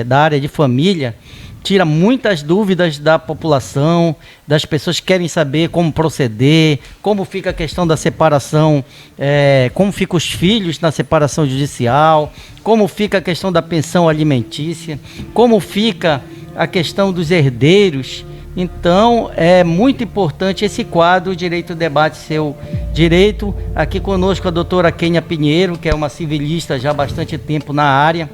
Speaker 3: da área de família, tira muitas dúvidas da população, das pessoas que querem saber como proceder, como fica a questão da separação, como ficam os filhos na separação judicial, como fica a questão da pensão alimentícia, como fica a questão dos herdeiros. Então, é muito importante esse quadro, Direito Debate, seu direito. Aqui conosco a doutora Kênia Pinheiro, que é uma civilista já há bastante tempo na área.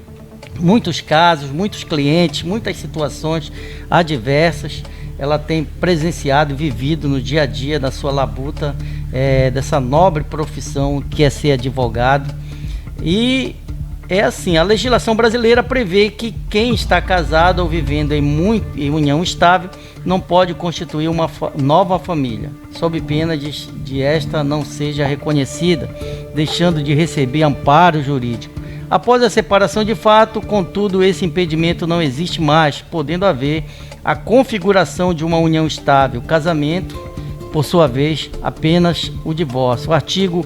Speaker 3: Muitos casos, muitos clientes, muitas situações adversas. Ela tem presenciado e vivido no dia a dia da sua labuta, dessa nobre profissão que é ser advogado. E é assim, a legislação brasileira prevê que quem está casado ou vivendo em união estável não pode constituir uma nova família, sob pena de esta não seja reconhecida, deixando de receber amparo jurídico. Após a separação de fato, contudo, esse impedimento não existe mais, podendo haver a configuração de uma união estável, casamento, por sua vez, apenas o divórcio. O artigo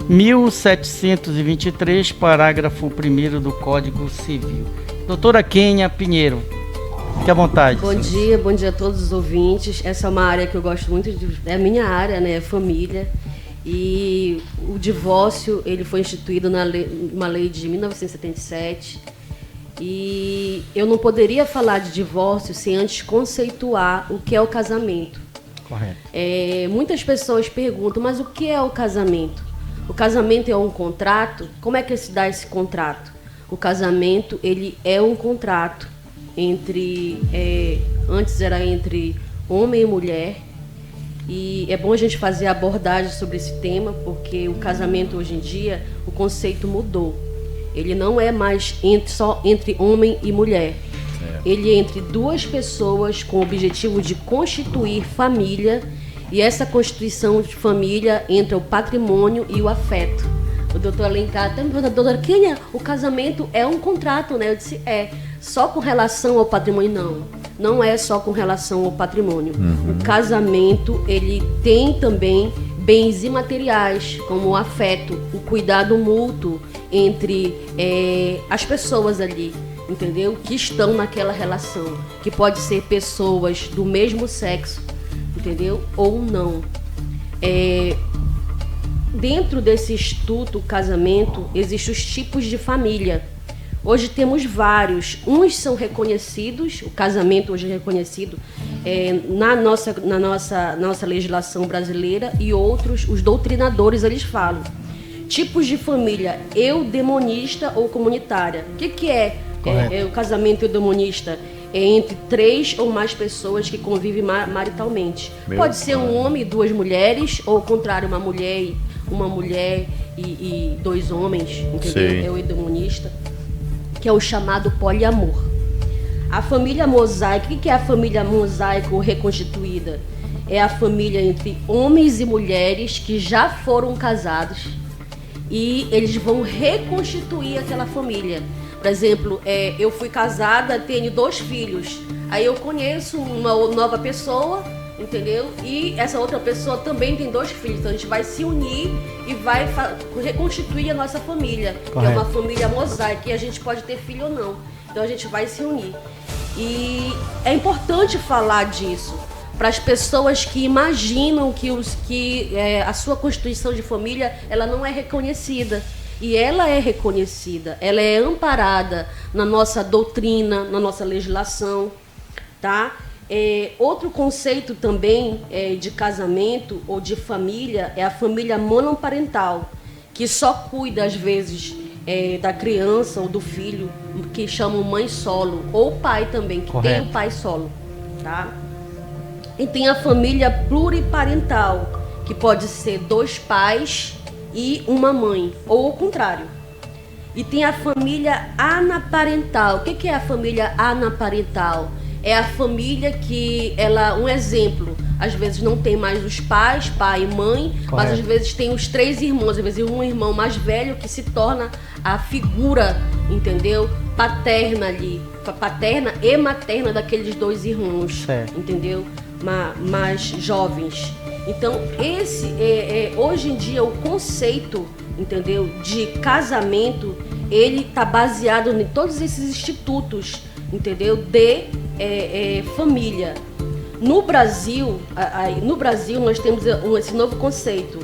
Speaker 3: 1723, parágrafo 1º do Código Civil. Doutora Kênia Pinheiro, fique à vontade.
Speaker 6: Bom dia a todos os ouvintes. Essa é uma área que eu gosto muito, é a minha área, né? Família. E o divórcio, ele foi instituído numa lei de 1977. E eu não poderia falar de divórcio sem antes conceituar o que é o casamento.
Speaker 3: Correto.
Speaker 6: Muitas pessoas perguntam, mas o que é o casamento? O casamento é um contrato? Como é que se dá esse contrato? O casamento, ele é um contrato entre... antes era entre homem e mulher. E é bom a gente fazer a abordagem sobre esse tema, porque o casamento hoje em dia, o conceito mudou. Ele não é mais só entre homem e mulher. Ele é entre duas pessoas com o objetivo de constituir família, e essa constituição de família entra o patrimônio e o afeto. O doutor Alencar até me perguntou, doutora Kênia, o casamento é um contrato, né? Eu disse, só com relação ao patrimônio, não é só com relação ao patrimônio. O casamento, ele tem também bens imateriais, como o afeto, o cuidado mútuo entre as pessoas ali, entendeu? Que estão naquela relação, que pode ser pessoas do mesmo sexo, entendeu? Ou não. Dentro desse instituto casamento, existem os tipos de família. Hoje temos vários. Uns são reconhecidos, o casamento hoje é reconhecido na nossa legislação brasileira, e outros, os doutrinadores, eles falam. Tipos de família, eudemonista ou comunitária. O que é o casamento eudemonista? É entre 3 ou mais pessoas que convivem maritalmente. Pode ser um homem e 2 mulheres, ou ao contrário, uma mulher e 2 homens, entendeu? Sim. É o eudemonista, que é o chamado poliamor. A família mosaica, o que é a família mosaica ou reconstituída? É a família entre homens e mulheres que já foram casados e eles vão reconstituir aquela família. Por exemplo, eu fui casada, tenho 2 filhos. Aí eu conheço uma nova pessoa, entendeu? E essa outra pessoa também tem 2 filhos. Então a gente vai se unir e vai reconstituir a nossa família. Correto. Que é uma família mosaica, e a gente pode ter filho ou não. Então a gente vai se unir. E é importante falar disso para as pessoas que imaginam que a sua constituição de família ela não é reconhecida. E ela é reconhecida, ela é amparada na nossa doutrina, na nossa legislação, tá? Outro conceito também de casamento ou de família é a família monoparental, que só cuida, às vezes, da criança ou do filho, que chamam mãe solo, ou pai também, que Correto. Tem o pai solo, tá? E tem a família pluriparental, que pode ser 2 pais e uma mãe, ou o contrário. E tem a família anaparental. O que é a família anaparental? É a família que um exemplo, às vezes não tem mais os pais, pai e mãe, Correto. Mas às vezes tem os 3 irmãos, às vezes um irmão mais velho que se torna a figura, entendeu? Paterna ali, paterna e materna daqueles 2 irmãos, certo. Entendeu? Mais jovens. Então, hoje em dia, o conceito, entendeu, de casamento, ele está baseado em todos esses institutos, entendeu, de família. No Brasil, nós temos esse novo conceito,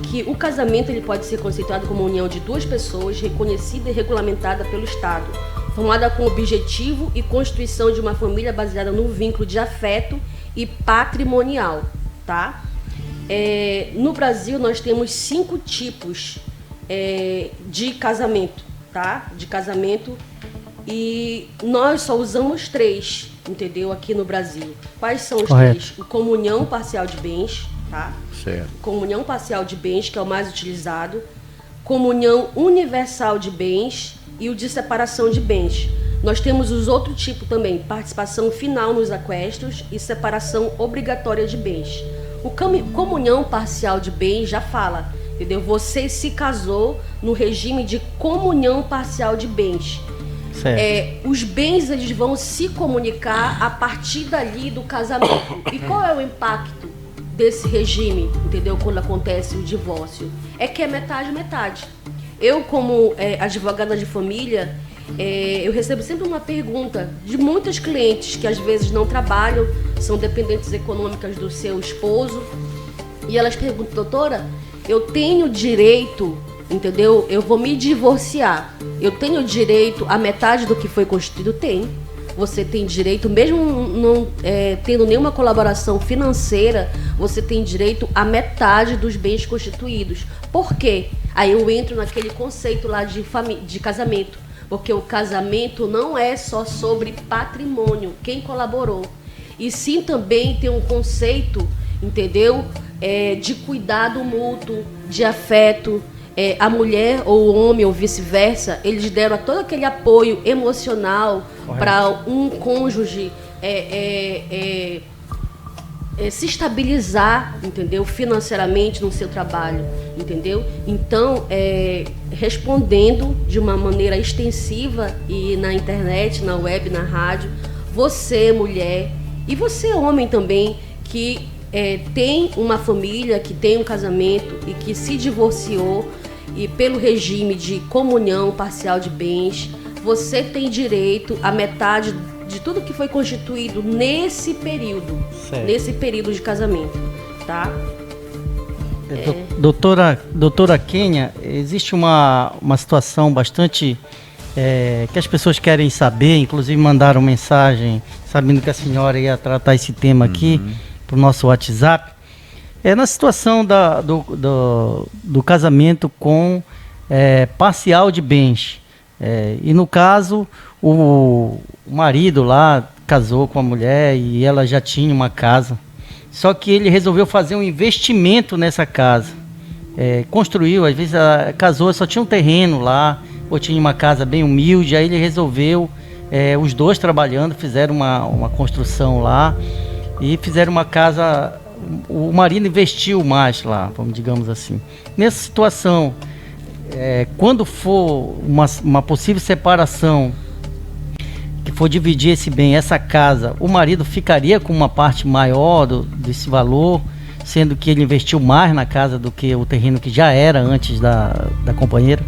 Speaker 6: que o casamento ele pode ser conceituado como uma união de 2 pessoas, reconhecida e regulamentada pelo Estado, formada com o objetivo e constituição de uma família baseada no vínculo de afeto e patrimonial, tá? No Brasil, nós temos 5 tipos de casamento, tá? De casamento, e nós só usamos 3, entendeu? Aqui no Brasil. Quais são os Correto. 3? O comunhão parcial de bens, tá? Certo. Comunhão parcial de bens, que é o mais utilizado. Comunhão universal de bens e o de separação de bens. Nós temos os outros tipos também, participação final nos aquestos e separação obrigatória de bens. O comunhão parcial de bens já fala, entendeu? Você se casou no regime de comunhão parcial de bens. Os bens eles vão se comunicar a partir dali do casamento. E qual é o impacto desse regime, entendeu? Quando acontece o divórcio? É que é metade. Eu, como advogada de família, eu recebo sempre uma pergunta de muitos clientes que às vezes não trabalham, são dependentes econômicas do seu esposo, e elas perguntam: doutora, eu tenho direito, entendeu? Eu vou me divorciar, eu tenho direito a metade do que foi constituído? Tem. Você tem direito, mesmo não tendo nenhuma colaboração financeira, você tem direito a metade dos bens constituídos. Por quê? Aí eu entro naquele conceito lá de casamento. Porque o casamento não é só sobre patrimônio, quem colaborou. E sim também tem um conceito, entendeu? De cuidado mútuo, de afeto. A mulher ou o homem ou vice-versa, eles deram todo aquele apoio emocional para um cônjuge se estabilizar, entendeu? Financeiramente no seu trabalho, entendeu? Então, respondendo de uma maneira extensiva e na internet, na web, na rádio, você, mulher, e você, homem também, que tem uma família, que tem um casamento e que se divorciou, e pelo regime de comunhão parcial de bens, você tem direito a metade de tudo que foi constituído nesse período, certo. Nesse período de casamento, tá?
Speaker 3: Doutora Kênia, existe uma situação bastante que as pessoas querem saber, inclusive mandaram mensagem sabendo que a senhora ia tratar esse tema aqui para o nosso WhatsApp. É na situação do casamento com parcial de bens. E no caso, o marido lá casou com a mulher e ela já tinha uma casa. Só que ele resolveu fazer um investimento nessa casa. Construiu, às vezes casou, só tinha um terreno lá, ou tinha uma casa bem humilde. Aí ele resolveu, os dois trabalhando, fizeram uma construção lá e fizeram uma casa. O marido investiu mais lá, digamos assim. Nessa situação, quando for uma possível separação, que for dividir esse bem, essa casa, o marido ficaria com uma parte maior desse valor, sendo que ele investiu mais na casa do que o terreno que já era antes da companheira?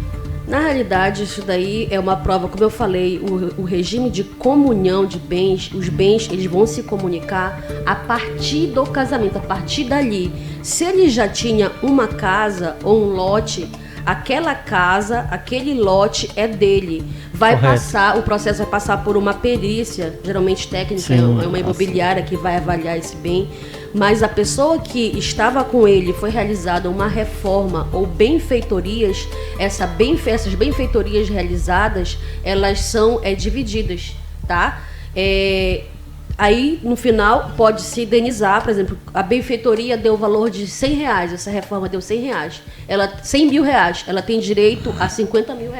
Speaker 6: Na realidade, isso daí é uma prova, como eu falei, o regime de comunhão de bens, os bens eles vão se comunicar a partir do casamento, a partir dali. Se ele já tinha uma casa ou um lote, aquela casa, aquele lote é dele. Vai passar, o processo vai passar por uma perícia, geralmente técnica, sim, é uma imobiliária que vai avaliar esse bem. Mas a pessoa que estava com ele, foi realizada uma reforma ou benfeitorias, essas benfeitorias realizadas, elas são divididas, tá? Aí, no final, pode se indenizar, por exemplo, a benfeitoria deu o valor de R$100, essa reforma deu R$100, R$100 mil, ela tem direito a R$50 mil.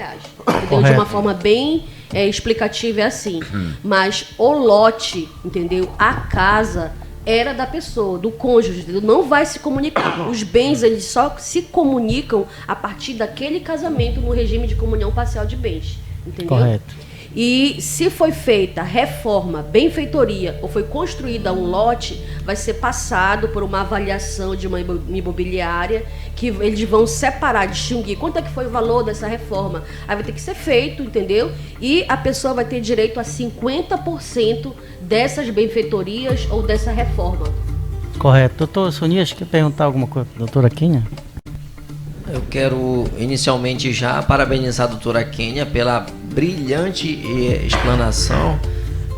Speaker 6: Entendeu? De uma forma bem explicativa, é assim. Mas o lote, entendeu? A casa era da pessoa, do cônjuge, entendeu? Não vai se comunicar. Os bens, eles só se comunicam a partir daquele casamento no regime de comunhão parcial de bens, entendeu?
Speaker 3: Correto.
Speaker 6: E se foi feita reforma, benfeitoria ou foi construída um lote, vai ser passado por uma avaliação de uma imobiliária que eles vão separar, distinguir quanto é que foi o valor dessa reforma. Aí vai ter que ser feito, entendeu? E a pessoa vai ter direito a 50% dessas benfeitorias ou dessa reforma.
Speaker 3: Correto. Doutor Sonias, quer perguntar alguma coisa para a doutora Kênia?
Speaker 5: Eu quero inicialmente já parabenizar a doutora Kênia pela brilhante explanação,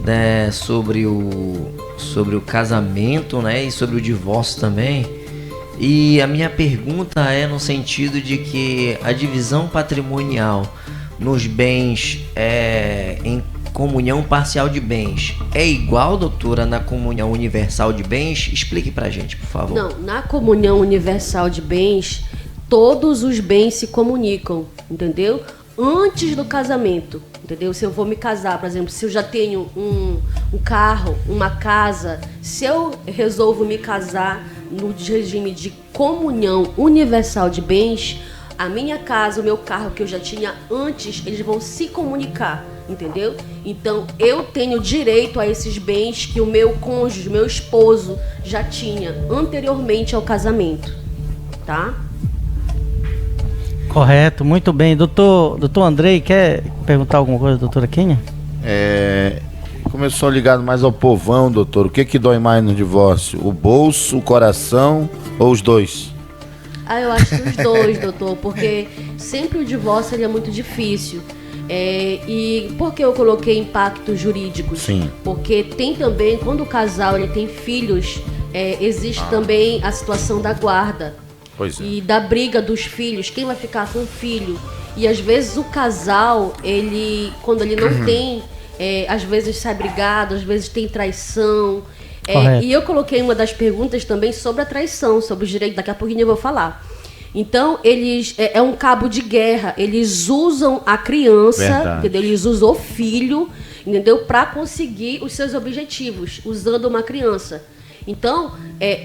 Speaker 5: né, sobre o casamento, né, e sobre o divórcio também. E a minha pergunta é no sentido de que a divisão patrimonial nos bens em comunhão parcial de bens é igual, doutora, na comunhão universal de bens? Explique pra gente, por favor.
Speaker 6: Não, na comunhão universal de bens, todos os bens se comunicam, entendeu? Antes do casamento, entendeu? Se eu vou me casar, por exemplo, se eu já tenho um carro, uma casa, se eu resolvo me casar no regime de comunhão universal de bens, a minha casa, o meu carro que eu já tinha antes, eles vão se comunicar, entendeu? Então, eu tenho direito a esses bens que o meu cônjuge, meu esposo, já tinha anteriormente ao casamento, tá?
Speaker 3: Correto, muito bem. Doutor Andrei, quer perguntar alguma coisa, doutora Kênia?
Speaker 4: Começou ligado mais ao povão, doutor. O que dói mais no divórcio? O bolso, o coração ou os dois?
Speaker 6: Eu acho que os dois, doutor, porque sempre o divórcio ele é muito difícil. E por que eu coloquei impactos jurídicos?
Speaker 4: Sim.
Speaker 6: Porque tem também, quando o casal ele tem filhos, existe também a situação da guarda.
Speaker 4: Pois é.
Speaker 6: E da briga dos filhos, quem vai ficar com o filho. E às vezes o casal, quando ele não tem, às vezes sai brigado, às vezes tem traição. E eu coloquei uma das perguntas também sobre a traição, sobre os direitos, daqui a pouquinho eu vou falar. Então, eles é um cabo de guerra, eles usam a criança, entendeu? Eles usam o filho, entendeu? Para conseguir os seus objetivos, usando uma criança. Então,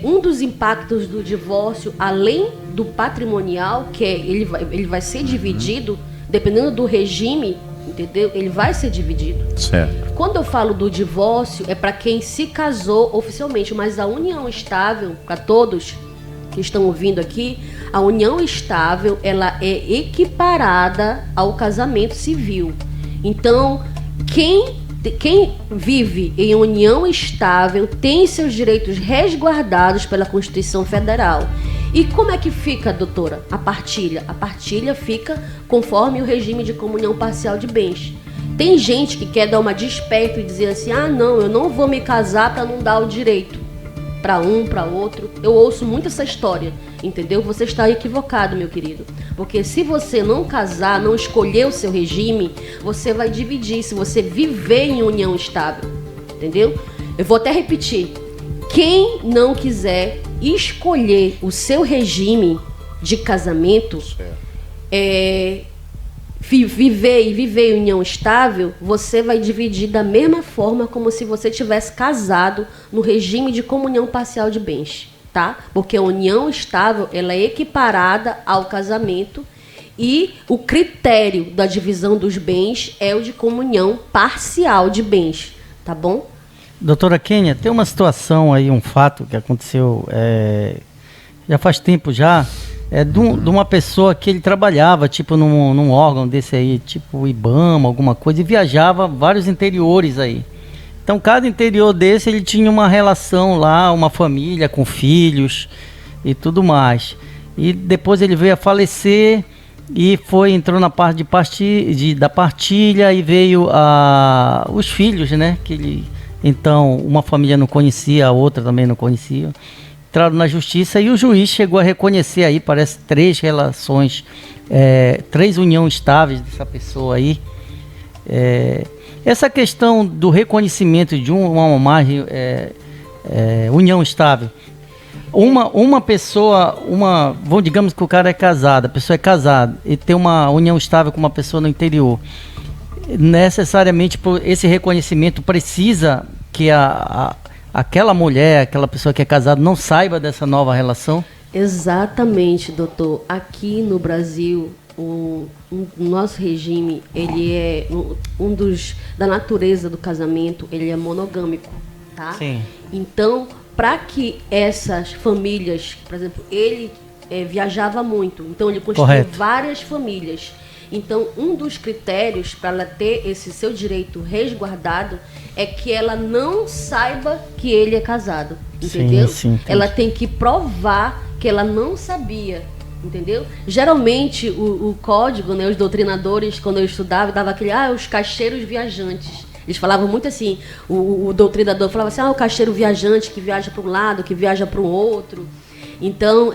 Speaker 6: um dos impactos do divórcio, além do patrimonial, que ele vai ser dividido, dependendo do regime, entendeu? Ele vai ser dividido.
Speaker 4: Certo.
Speaker 6: Quando eu falo do divórcio, é para quem se casou oficialmente, mas a união estável, para todos que estão ouvindo aqui, a união estável, ela é equiparada ao casamento civil. Então, quem vive em união estável tem seus direitos resguardados pela Constituição Federal. E como é que fica, doutora, a partilha? A partilha fica conforme o regime de comunhão parcial de bens. Tem gente que quer dar uma despeito e dizer assim, não, eu não vou me casar para não dar o direito para um, para outro. Eu ouço muito essa história, entendeu? Você está equivocado, meu querido. Porque se você não casar, não escolher o seu regime, você vai dividir, se você viver em união estável, entendeu? Eu vou até repetir. Quem não quiser escolher o seu regime de casamento, viver em união estável, você vai dividir da mesma forma como se você tivesse casado no regime de comunhão parcial de bens, tá? Porque a união estável, ela é equiparada ao casamento e o critério da divisão dos bens é o de comunhão parcial de bens, tá bom?
Speaker 3: Doutora Kênia, tem uma situação aí, um fato que aconteceu já faz tempo já, de uma pessoa que ele trabalhava, tipo, num órgão desse aí, tipo IBAMA, alguma coisa, e viajava vários interiores aí. Então, cada interior desse, ele tinha uma relação lá, uma família com filhos e tudo mais. E depois ele veio a falecer e entrou na parte da partilha e veio os filhos, né, que ele... Então, uma família não conhecia, a outra também não conhecia. Entraram na justiça e o juiz chegou a reconhecer aí, parece, 3 relações, 3 uniões estáveis dessa pessoa aí. Essa questão do reconhecimento de uma margem, união estável. Uma pessoa, digamos que o cara é casado, a pessoa é casada e tem uma união estável com uma pessoa no interior. Necessariamente por esse reconhecimento precisa que aquela mulher, aquela pessoa que é casada não saiba dessa nova relação?
Speaker 6: Exatamente, doutor. Aqui no Brasil, o nosso regime, ele é da natureza do casamento, ele é monogâmico, tá?
Speaker 3: Sim.
Speaker 6: Então, para que essas famílias, por exemplo, ele viajava muito, então ele construiu várias famílias. Então, um dos critérios para ela ter esse seu direito resguardado é que ela não saiba que ele é casado, entendeu?
Speaker 3: Sim,
Speaker 6: ela tem que provar que ela não sabia, entendeu? Geralmente, o código, né, os doutrinadores, quando eu estudava, dava aquele, os caixeiros viajantes. Eles falavam muito assim, o doutrinador falava assim, o caixeiro viajante que viaja para um lado, que viaja para o outro. Então,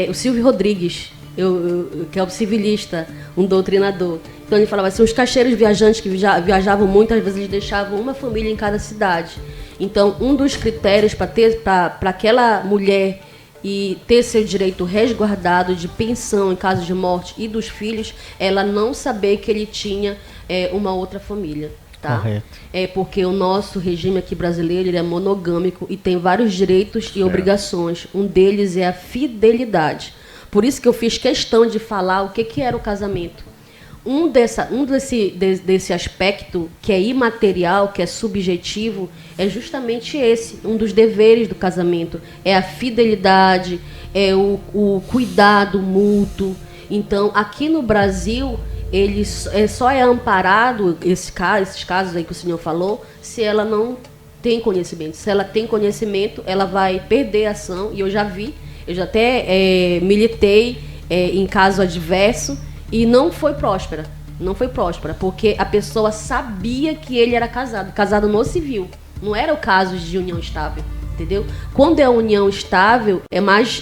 Speaker 6: o Silvio Rodrigues, que é o civilista, um doutrinador. Então ele falava assim, os caixeiros viajantes que viajavam muito, às vezes eles deixavam uma família em cada cidade. Então, um dos critérios para aquela mulher e ter seu direito resguardado de pensão em caso de morte e dos filhos, ela não saber que ele tinha uma outra família. Tá?
Speaker 3: Correto.
Speaker 6: Porque o nosso regime aqui brasileiro, ele é monogâmico e tem vários direitos e obrigações. Um deles é a fidelidade. Por isso que eu fiz questão de falar o que era o casamento. Desse aspecto que é imaterial, que é subjetivo, é justamente esse, um dos deveres do casamento. É a fidelidade, é o cuidado mútuo. Então, aqui no Brasil, ele só é amparado, esses casos aí que o senhor falou, se ela não tem conhecimento. Se ela tem conhecimento, ela vai perder a ação, e eu já vi. Eu já até militei em caso adverso e não foi próspera. Não foi próspera, porque a pessoa sabia que ele era casado no civil. Não era o caso de união estável, entendeu? Quando é união estável, é mais,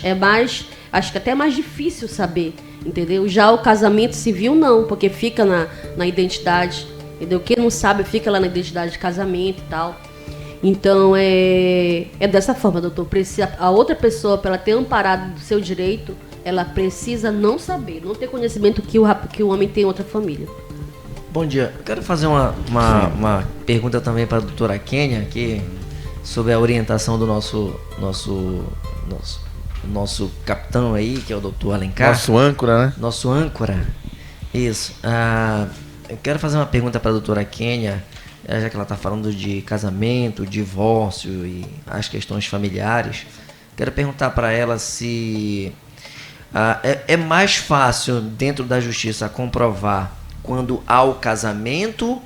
Speaker 6: acho que até é mais difícil saber, entendeu? Já o casamento civil não, porque fica na identidade, entendeu? Quem não sabe fica lá na identidade de casamento e tal. Então, é dessa forma, doutor. A outra pessoa, para ela ter amparado do seu direito, ela precisa não saber, não ter conhecimento que o homem tem outra família.
Speaker 5: Bom dia. Eu quero fazer uma pergunta também para a doutora Kênia, aqui, sobre a orientação do nosso capitão aí, que é o doutor Alencar.
Speaker 4: Nosso âncora, né?
Speaker 5: Nosso âncora. Isso. Eu quero fazer uma pergunta para a doutora Kênia, já que ela está falando de casamento, divórcio e as questões familiares. Quero perguntar para ela se é mais fácil dentro da justiça comprovar quando há o casamento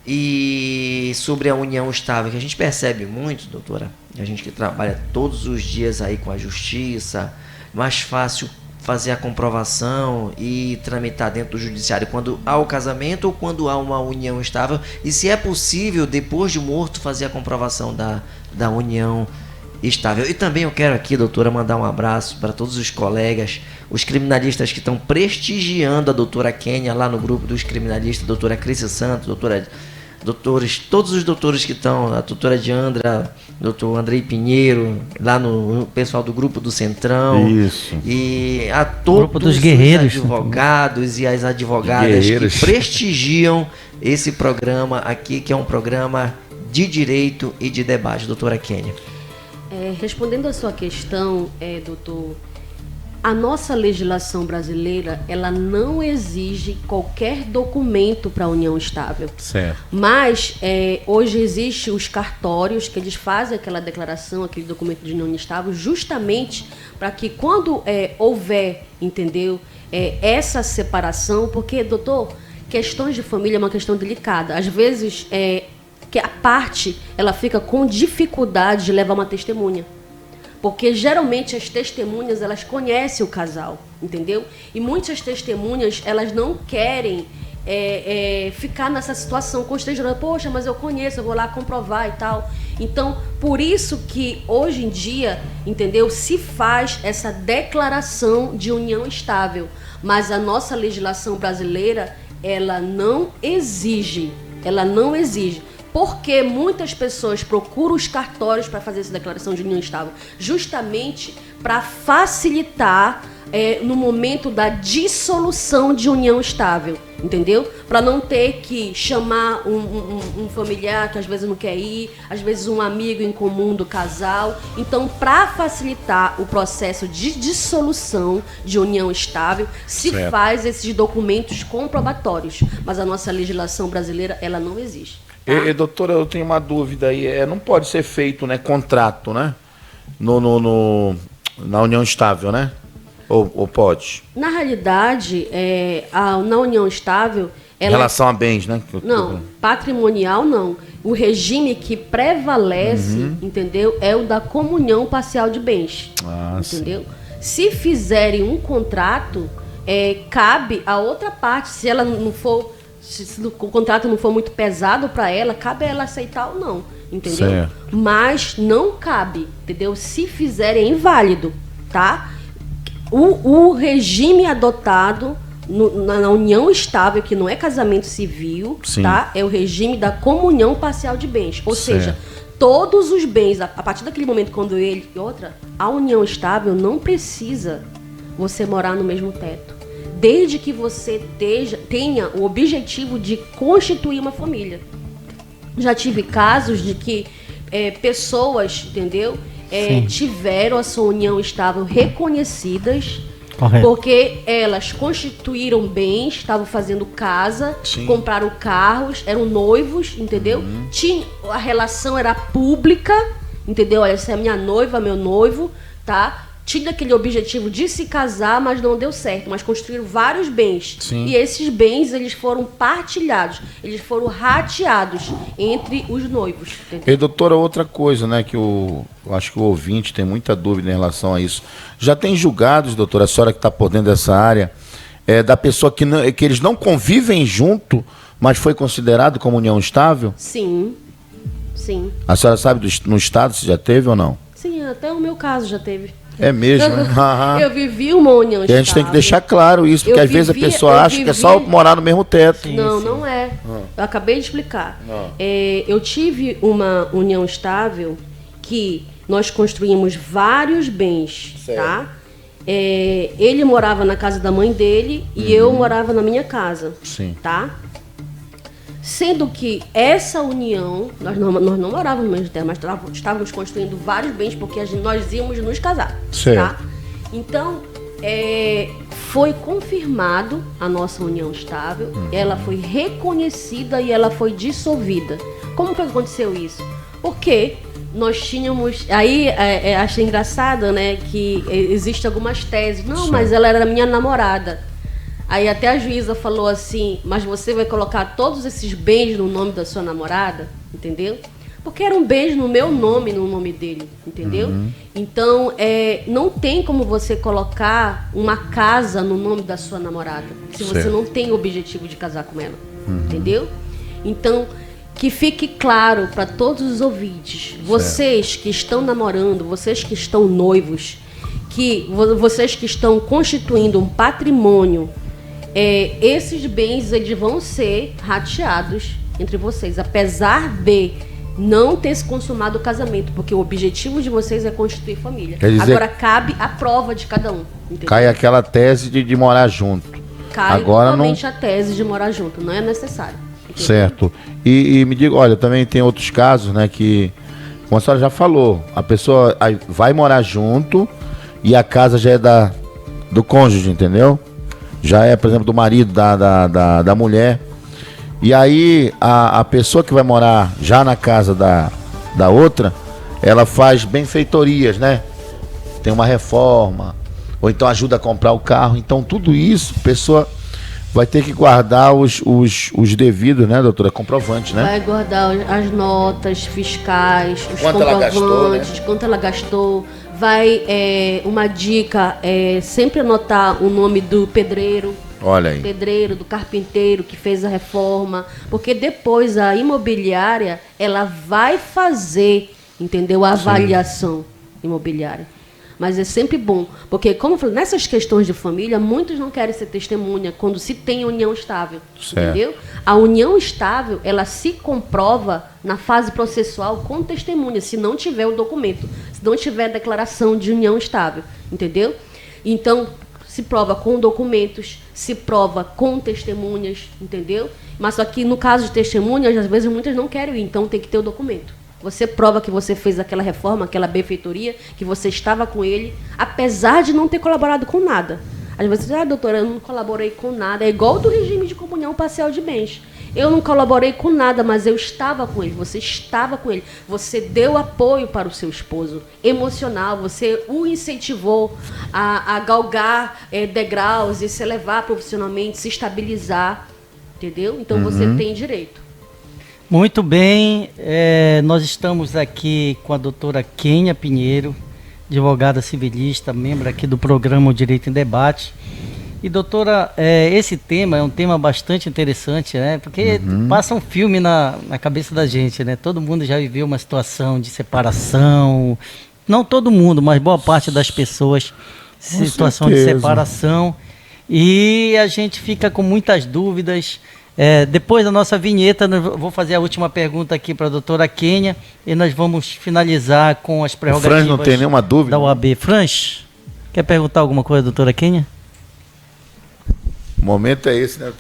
Speaker 5: e sobre a união estável, que a gente percebe muito, doutora, a gente que trabalha todos os dias aí com a justiça, mais fácil fazer a comprovação e tramitar dentro do judiciário quando há o casamento ou quando há uma união estável? E se é possível, depois de morto, fazer a comprovação da união estável? E também eu quero aqui, doutora, mandar um abraço para todos os colegas, os criminalistas que estão prestigiando a doutora Kênia lá no grupo dos criminalistas, doutora Crícia Santos, doutores, todos os doutores que estão, a doutora Diandra, doutor Andrei Pinheiro, lá no pessoal do grupo do Centrão.
Speaker 4: Isso.
Speaker 5: E a todos
Speaker 3: Grupo dos
Speaker 5: os
Speaker 3: guerreiros.
Speaker 5: advogados e as advogadas que prestigiam esse programa aqui, que é um programa de direito e de debate. Doutora Kênia.
Speaker 6: Respondendo a sua questão, doutor, a nossa legislação brasileira, ela não exige qualquer documento para a união estável.
Speaker 4: Certo.
Speaker 6: Mas hoje existem os cartórios que eles fazem aquela declaração, aquele documento de união estável, justamente para que quando houver, entendeu, essa separação, porque, doutor, questões de família é uma questão delicada. Às vezes, que a parte ela fica com dificuldade de levar uma testemunha. Porque geralmente as testemunhas, elas conhecem o casal, entendeu? E muitas testemunhas, elas não querem ficar nessa situação constrangedora. Poxa, mas eu conheço, eu vou lá comprovar e tal. Então, por isso que hoje em dia, entendeu? Se faz essa declaração de união estável. Mas a nossa legislação brasileira, ela não exige. Porque muitas pessoas procuram os cartórios para fazer essa declaração de união estável, justamente para facilitar no momento da dissolução de união estável, entendeu? Para não ter que chamar um familiar que às vezes não quer ir, às vezes um amigo em comum do casal. Então, para facilitar o processo de dissolução de união estável, se faz esses documentos comprobatórios. Mas a nossa legislação brasileira, ela não exige.
Speaker 4: Doutora, eu tenho uma dúvida aí. Não pode ser feito, né, contrato, né? Na união estável, né? Ou pode?
Speaker 6: Na realidade, na união estável...
Speaker 4: Em relação a bens, né?
Speaker 6: Não, patrimonial não. O regime que prevalece, entendeu? É o da comunhão parcial de bens. Entendeu? Sim. Se fizerem um contrato, cabe a outra parte, se ela não for... Se o contrato não for muito pesado para ela, cabe a ela aceitar ou não, entendeu? Certo. Mas não cabe, entendeu? Se fizerem, é inválido, tá? O regime adotado na união estável, que não é casamento civil, tá? É o regime da comunhão parcial de bens. Ou seja, todos os bens, a partir daquele momento quando a união estável não precisa você morar no mesmo teto. Desde que você tenha o objetivo de constituir uma família. Já tive casos de que pessoas, entendeu? Tiveram a sua união estável reconhecidas. Correto. Porque elas constituíram bens, estavam fazendo casa, compraram carros, eram noivos, entendeu? A relação era pública, entendeu? Olha, essa é a minha noiva, meu noivo, tá? Tinha aquele objetivo de se casar, mas não deu certo. Mas construíram vários bens. Sim. E esses bens, eles foram partilhados. Eles foram rateados entre os noivos. Entendeu?
Speaker 4: E, doutora, outra coisa, né, que eu acho que o ouvinte tem muita dúvida em relação a isso. Já tem julgados, doutora, a senhora que está por dentro dessa área, da pessoa que eles não convivem junto, mas foi considerado como união estável?
Speaker 6: Sim.
Speaker 4: A senhora sabe no estado se já teve ou não?
Speaker 6: Sim, até o meu caso já teve.
Speaker 4: É mesmo?
Speaker 6: Eu vivi uma união estável.
Speaker 4: E a gente tem que deixar claro isso, porque às vezes a pessoa acha que é só morar no mesmo teto.
Speaker 6: Não é. Eu acabei de explicar. Eu tive uma união estável que nós construímos vários bens, tá? Ele morava na casa da mãe dele e eu morava na minha casa, tá? Sendo que essa união, nós não morávamos no mesmo terra, mas estávamos construindo vários bens, porque nós íamos nos casar. Tá? Então, foi confirmado a nossa união estável, ela foi reconhecida e ela foi dissolvida. Como que aconteceu isso? Porque nós tínhamos... Aí, achei engraçado, né, que existem algumas teses. Não, mas ela era minha namorada. Aí até a juíza falou assim, mas você vai colocar todos esses bens no nome da sua namorada, entendeu? Porque era um bens no meu nome, no nome dele, entendeu? Então, não tem como você colocar uma casa no nome da sua namorada, se você não tem o objetivo de casar com ela, entendeu? Então, que fique claro para todos os ouvintes, vocês que estão namorando, vocês que estão noivos, que vocês que estão constituindo um patrimônio, esses bens eles vão ser rateados entre vocês, apesar de não ter se consumado o casamento, porque o objetivo de vocês é constituir família.
Speaker 4: Quer dizer,
Speaker 6: agora cabe a prova de cada um. Entendeu?
Speaker 4: Cai aquela tese de morar junto.
Speaker 6: Cai
Speaker 4: agora
Speaker 6: totalmente a tese de morar junto, não é necessário. Entendeu?
Speaker 4: Certo. E me diga, olha, também tem outros casos, né, que, como a senhora já falou, a pessoa vai morar junto e a casa já é do cônjuge, entendeu? Já é, por exemplo, do marido, da mulher. E aí a pessoa que vai morar já na casa da outra, ela faz benfeitorias, né? Tem uma reforma, ou então ajuda a comprar o carro. Então tudo isso, a pessoa vai ter que guardar os devidos, né, doutora? Comprovantes, né?
Speaker 6: Vai guardar as notas fiscais, os
Speaker 4: quanto ela gastou, né?
Speaker 6: Quanto ela gastou. Vai, uma dica, sempre anotar o nome do pedreiro.
Speaker 4: Olha aí.
Speaker 6: Pedreiro, do carpinteiro que fez a reforma, porque depois a imobiliária, ela vai fazer, entendeu? A avaliação imobiliária. Mas é sempre bom, porque como eu falei, nessas questões de família, muitos não querem ser testemunha quando se tem união estável, entendeu? A união estável, ela se comprova na fase processual com testemunha, se não tiver o documento, se não tiver declaração de união estável, entendeu? Então, se prova com documentos, se prova com testemunhas, entendeu? Mas só que no caso de testemunhas, às vezes muitas não querem ir, então tem que ter o documento. Você prova que você fez aquela reforma, aquela benfeitoria, que você estava com ele, apesar de não ter colaborado com nada. Às vezes, doutora, eu não colaborei com nada. É igual do regime de comunhão parcial de bens. Eu não colaborei com nada, mas eu estava com ele. Você estava com ele. Você deu apoio para o seu esposo, emocional. Você o incentivou a galgar degraus e se elevar profissionalmente, se estabilizar. Entendeu? Então, você tem direito.
Speaker 3: Muito bem, nós estamos aqui com a doutora Kênia Pinheiro, advogada civilista, membro aqui do programa O Direito em Debate. E doutora, esse tema é um tema bastante interessante, né? Porque passa um filme na cabeça da gente, né? Todo mundo já viveu uma situação de separação, não todo mundo, mas boa parte das pessoas, situação de separação. E a gente fica com muitas dúvidas. Depois da nossa vinheta, eu vou fazer a última pergunta aqui para a doutora Kênia e nós vamos finalizar com as prerrogativas.
Speaker 4: Franz não tem nenhuma dúvida
Speaker 3: da OAB. Franz, quer perguntar alguma coisa, doutora Kênia?
Speaker 4: O momento é esse, né?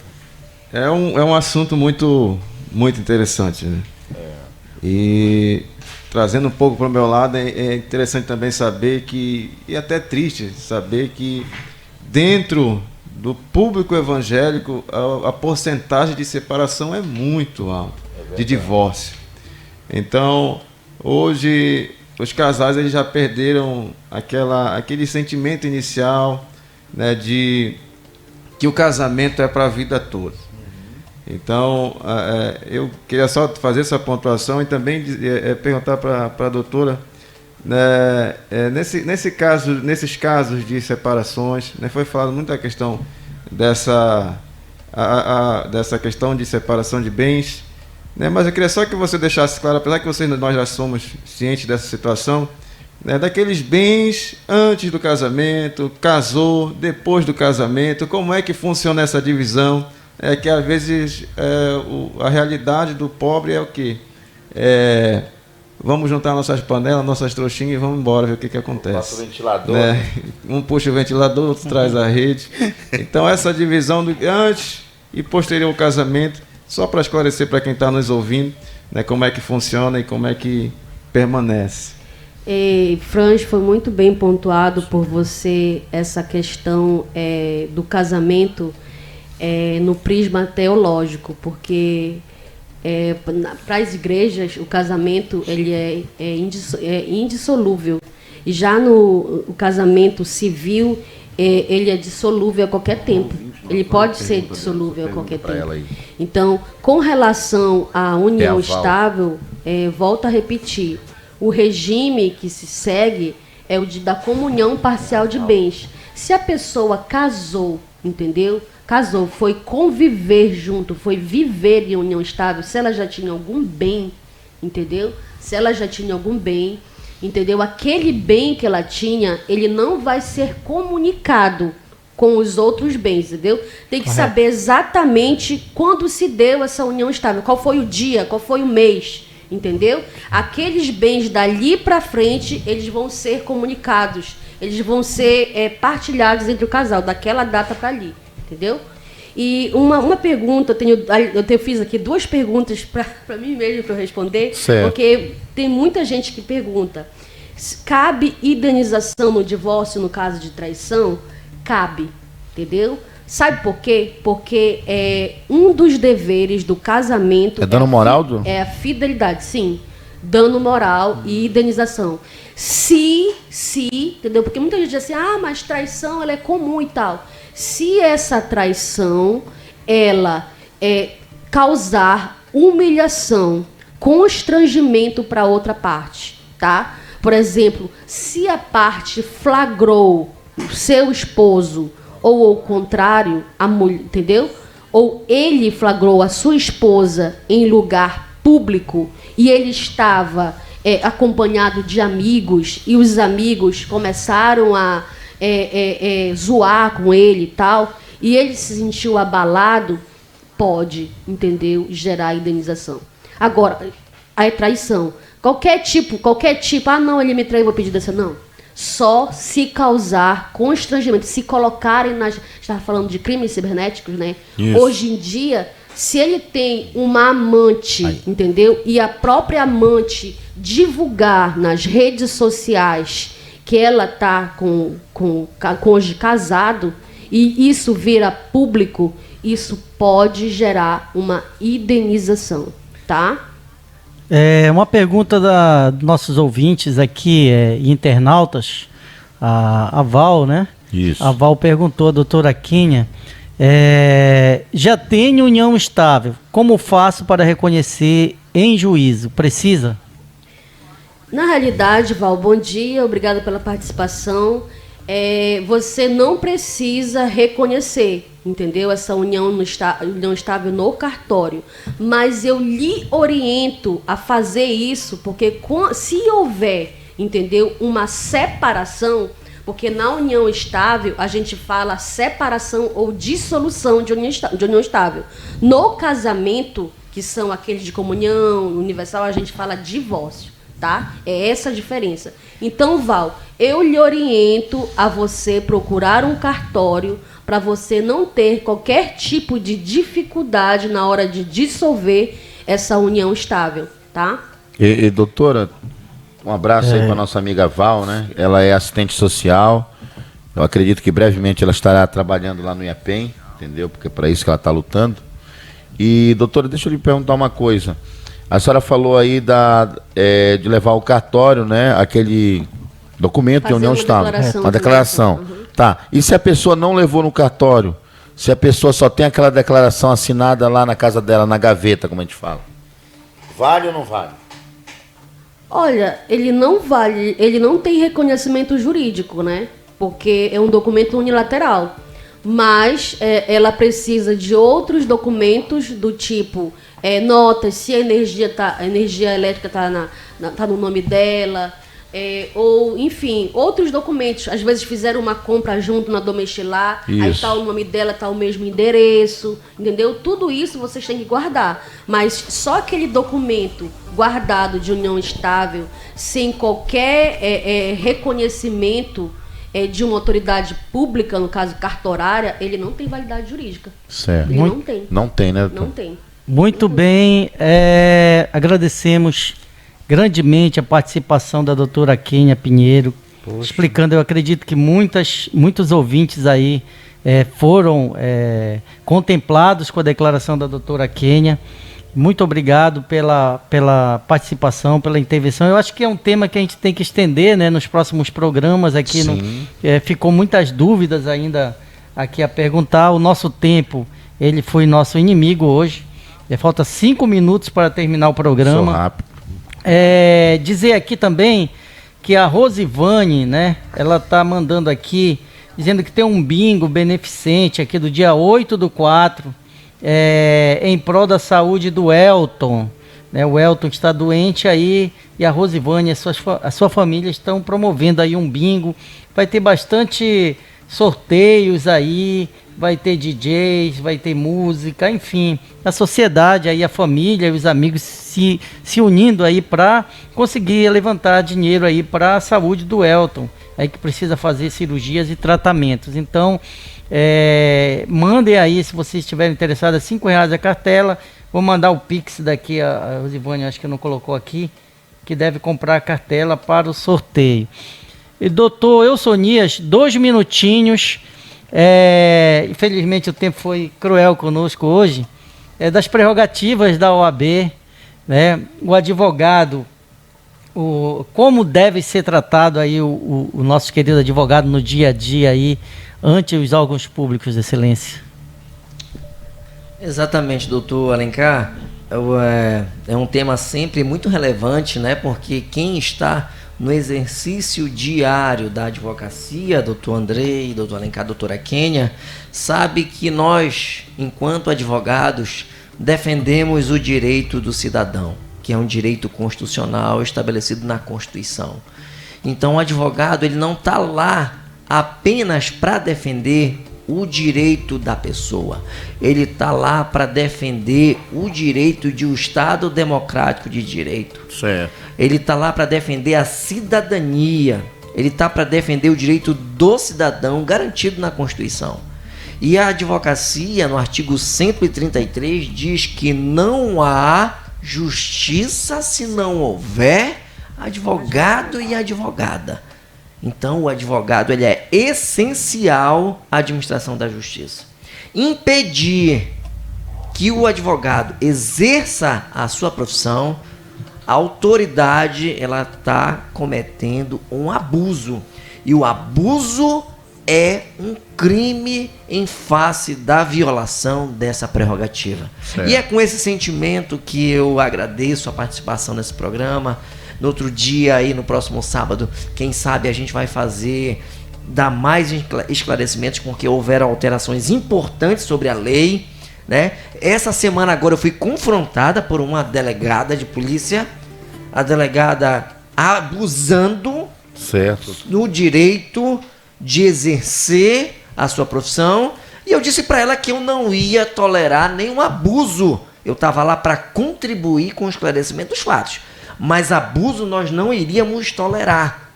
Speaker 1: É um assunto muito, muito interessante, né? E trazendo um pouco para o meu lado, é interessante também saber que, e até triste saber que dentro do público evangélico, a porcentagem de separação é muito alta, de divórcio. Então, hoje, os casais eles já perderam aquele sentimento inicial, né, de que o casamento é para a vida toda. Então, eu queria só fazer essa pontuação e também perguntar para a doutora, né, nesses casos de separações, né, foi falado muito a questão dessa questão de separação de bens, né, mas eu queria só que você deixasse claro, apesar que nós já somos cientes dessa situação, né, daqueles bens antes do casamento, casou, depois do casamento, como é que funciona essa divisão, que às vezes a realidade do pobre é o quê? Vamos juntar nossas panelas, nossas trouxinhas e vamos embora ver o que acontece.
Speaker 4: Passa o ventilador.
Speaker 1: Né? Um puxa o ventilador, outro traz a rede. Então, essa divisão do antes e posterior ao casamento, só para esclarecer para quem está nos ouvindo, né, como é que funciona e como é que permanece.
Speaker 6: Franz, foi muito bem pontuado por você essa questão do casamento no prisma teológico, porque para as igrejas o casamento ele é indissolúvel, e já no casamento civil ele é dissolúvel a qualquer tempo, ele pode ser dissolúvel a qualquer tempo. Então, com relação à união estável, volto a repetir, o regime que se segue é o da comunhão parcial de bens. Se a pessoa casou, entendeu? Casou, foi conviver junto, foi viver em união estável, se ela já tinha algum bem, entendeu? Se ela já tinha algum bem, entendeu? Aquele bem que ela tinha, ele não vai ser comunicado com os outros bens, entendeu? Tem que saber exatamente quando se deu essa união estável, qual foi o dia, qual foi o mês, entendeu? Aqueles bens dali para frente, eles vão ser comunicados, eles vão ser partilhados entre o casal, daquela data para ali, entendeu? E uma pergunta, eu fiz aqui 2 perguntas para mim mesmo para eu responder,
Speaker 4: certo.
Speaker 6: Porque tem muita gente que pergunta, cabe indenização no divórcio no caso de traição? Cabe, entendeu? Sabe por quê? Porque um dos deveres do casamento...
Speaker 4: É dano moral?
Speaker 6: É a fidelidade, sim. Dano moral e indenização. Se, entendeu? Porque muita gente diz assim, mas traição ela é comum e tal. Se essa traição, ela causar humilhação, constrangimento para outra parte, tá? Por exemplo, se a parte flagrou o seu esposo, ou ao contrário, a mulher, entendeu? Ou ele flagrou a sua esposa em lugar público e ele estava acompanhado de amigos e os amigos começaram a zoar com ele e tal, e ele se sentiu abalado, pode, entendeu? Gerar indenização. Agora, a traição. Qualquer tipo, não, ele me traiu, vou pedir dessa, não. Só se causar constrangimento, se colocarem estava falando de crimes cibernéticos, né?
Speaker 4: Isso.
Speaker 6: Hoje em dia, se ele tem uma amante, entendeu? E a própria amante divulgar nas redes sociais que ela está com cônjuge casado e isso vira público, isso pode gerar uma indenização, tá?
Speaker 3: Uma pergunta dos nossos ouvintes aqui, internautas, a Val, né?
Speaker 4: Isso.
Speaker 3: A Val perguntou, a doutora Quênia, já tenho união estável, como faço para reconhecer em juízo? Precisa?
Speaker 6: Na realidade, Val, bom dia, obrigada pela participação. Você não precisa reconhecer, entendeu? Essa união estável no cartório. Mas eu lhe oriento a fazer isso, porque se houver, entendeu, uma separação, porque na união estável a gente fala separação ou dissolução de união estável. No casamento, que são aqueles de comunhão universal, a gente fala divórcio, tá? É essa a diferença. Então, Val, eu lhe oriento a você procurar um cartório para você não ter qualquer tipo de dificuldade na hora de dissolver essa união estável, tá?
Speaker 4: E doutora, um abraço aí para nossa amiga Val, né? Ela é assistente social. Eu acredito que brevemente ela estará trabalhando lá no IAPEM, entendeu? Porque é para isso que ela está lutando. E, doutora, deixa eu lhe perguntar uma coisa. A senhora falou aí de levar ao cartório, né, aquele documento de união estável. Uma declaração.
Speaker 6: Uhum.
Speaker 4: Tá. E se a pessoa não levou no cartório? Se a pessoa só tem aquela declaração assinada lá na casa dela, na gaveta, como a gente fala? Vale ou não vale?
Speaker 6: Olha, ele não vale, ele não tem reconhecimento jurídico, né? Porque é um documento unilateral. Mas ela precisa de outros documentos do tipo notas, se a energia elétrica está no nome dela, ou, enfim, outros documentos. Às vezes fizeram uma compra junto na Domestilar, aí está o nome dela, está o mesmo endereço, entendeu? Tudo isso vocês têm que guardar. Mas só aquele documento guardado de união estável, sem qualquer reconhecimento de uma autoridade pública, no caso cartorária, ele não tem validade jurídica.
Speaker 4: Certo.
Speaker 6: Ele não tem.
Speaker 4: Não tem, né?
Speaker 6: Não tem.
Speaker 3: Muito bem, agradecemos grandemente a participação da doutora Quênia Pinheiro, explicando. Eu acredito que muitos ouvintes aí foram contemplados com a declaração da doutora Quênia. Muito obrigado pela participação, pela intervenção. Eu acho que é um tema que a gente tem que estender, né, nos próximos programas. Aqui ficou muitas dúvidas ainda aqui a perguntar. O nosso tempo, ele foi nosso inimigo hoje. Falta 5 minutos para terminar o programa.
Speaker 4: Sou rápido.
Speaker 3: Dizer aqui também que a Rosivane, né, ela tá mandando aqui, dizendo que tem um bingo beneficente aqui do dia 8/4, em prol da saúde do Elton, né, o Elton está doente aí, e a Rosivane e a sua família estão promovendo aí um bingo, vai ter bastante sorteios aí, vai ter DJs, vai ter música, enfim, a sociedade aí, a família e os amigos se unindo aí para conseguir levantar dinheiro aí para a saúde do Elton, aí que precisa fazer cirurgias e tratamentos. Então, mandem aí, se vocês estiverem interessados, R$5 a cartela. Vou mandar o Pix daqui, a Rosivane acho que não colocou aqui, que deve comprar a cartela para o sorteio. E doutor Eusonias, 2 minutinhos. Infelizmente o tempo foi cruel conosco hoje. Das prerrogativas da OAB, né? O advogado, como deve ser tratado aí o nosso querido advogado no dia a dia aí ante os órgãos públicos, Excelência.
Speaker 5: Exatamente, doutor Alencar. É um tema sempre muito relevante, né? Porque quem está no exercício diário da advocacia, doutor Andrei, doutor Alencar, doutora Kênia, sabe que nós, enquanto advogados, defendemos o direito do cidadão, que é um direito constitucional estabelecido na Constituição. Então, o advogado, ele não está lá apenas para defender o direito da pessoa. Ele está lá para defender o direito de um Estado democrático de direito.
Speaker 4: Certo.
Speaker 5: Ele está lá para defender a cidadania. Ele está para defender o direito do cidadão garantido na Constituição. E a advocacia, no artigo 133, diz que não há justiça se não houver advogado e advogada. Então, o advogado, ele é essencial à administração da justiça. Impedir que o advogado exerça a sua profissão, a autoridade, ela está cometendo um abuso. E o abuso é um crime em face da violação dessa prerrogativa. Certo. E é com esse sentimento que eu agradeço a participação nesse programa. No outro dia, aí, no próximo sábado, quem sabe a gente vai dar mais esclarecimentos, porque houveram alterações importantes sobre a lei, né? Essa semana agora eu fui confrontada por uma delegada de polícia, a delegada abusando do direito de exercer a sua profissão, e eu disse para ela que eu não ia tolerar nenhum abuso. Eu estava lá para contribuir com o esclarecimento dos fatos, mas abuso nós não iríamos tolerar.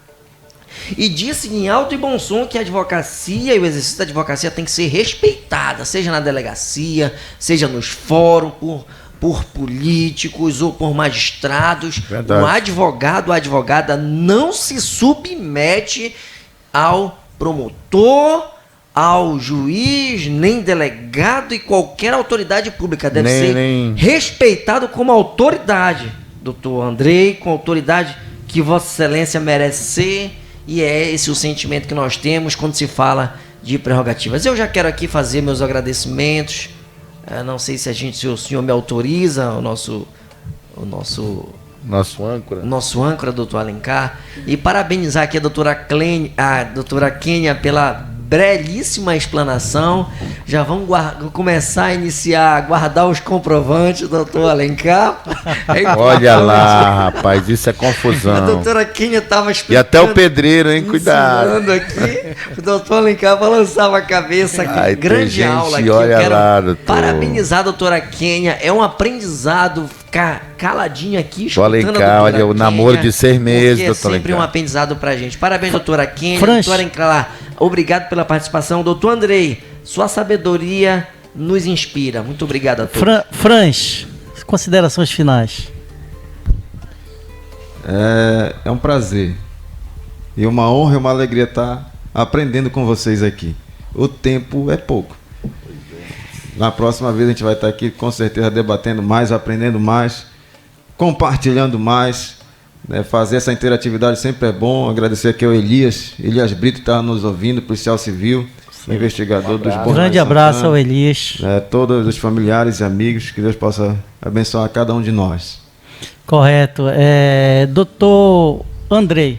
Speaker 5: E disse em alto e bom som que a advocacia e o exercício da advocacia tem que ser respeitada, seja na delegacia, seja nos fóruns, por políticos ou por magistrados. Verdade. O advogado ou a advogada não se submete ao promotor, ao juiz, nem delegado e qualquer autoridade pública. Deve ser respeitado como autoridade. Doutor Andrei, com a autoridade que Vossa Excelência merece ser, e é esse o sentimento que nós temos quando se fala de prerrogativas. Eu já quero aqui fazer meus agradecimentos. Não sei se o senhor me autoriza, o nosso âncora, doutor Alencar, e parabenizar aqui a doutora Kênia pela belíssima explanação. Já vamos começar a guardar os comprovantes, doutor Alencar.
Speaker 4: Olha lá, rapaz, isso é confusão.
Speaker 5: A doutora Kênia estava explicando.
Speaker 4: E até o pedreiro, hein? Cuidado.
Speaker 5: Aqui, o doutor Alencar balançava a cabeça aqui.
Speaker 4: Ai,
Speaker 5: grande aula aqui.
Speaker 4: Olha,
Speaker 5: eu quero
Speaker 4: lá, doutor.
Speaker 5: Parabenizar a doutora Kênia. É um aprendizado ficar caladinho aqui,
Speaker 4: escutando Alencar, olha, o namoro de 6 meses, doutor Alencar.
Speaker 5: É sempre um aprendizado pra gente. Parabéns, doutora Kênia. Doutora Alencar, obrigado pela participação. Doutor Andrei, sua sabedoria nos inspira. Muito obrigado a todos.
Speaker 3: Franz, considerações finais.
Speaker 1: É um prazer e uma honra e uma alegria estar aprendendo com vocês aqui. O tempo é pouco. Na próxima vez a gente vai estar aqui com certeza debatendo mais, aprendendo mais, compartilhando mais, né? Fazer essa interatividade sempre é bom. Agradecer aqui ao Elias Brito, que está nos ouvindo, policial civil, investigador dos Borges.
Speaker 3: Grande abraço ao Elias.
Speaker 1: Todos os familiares e amigos, que Deus possa abençoar cada um de nós.
Speaker 3: Correto. Doutor Andrei.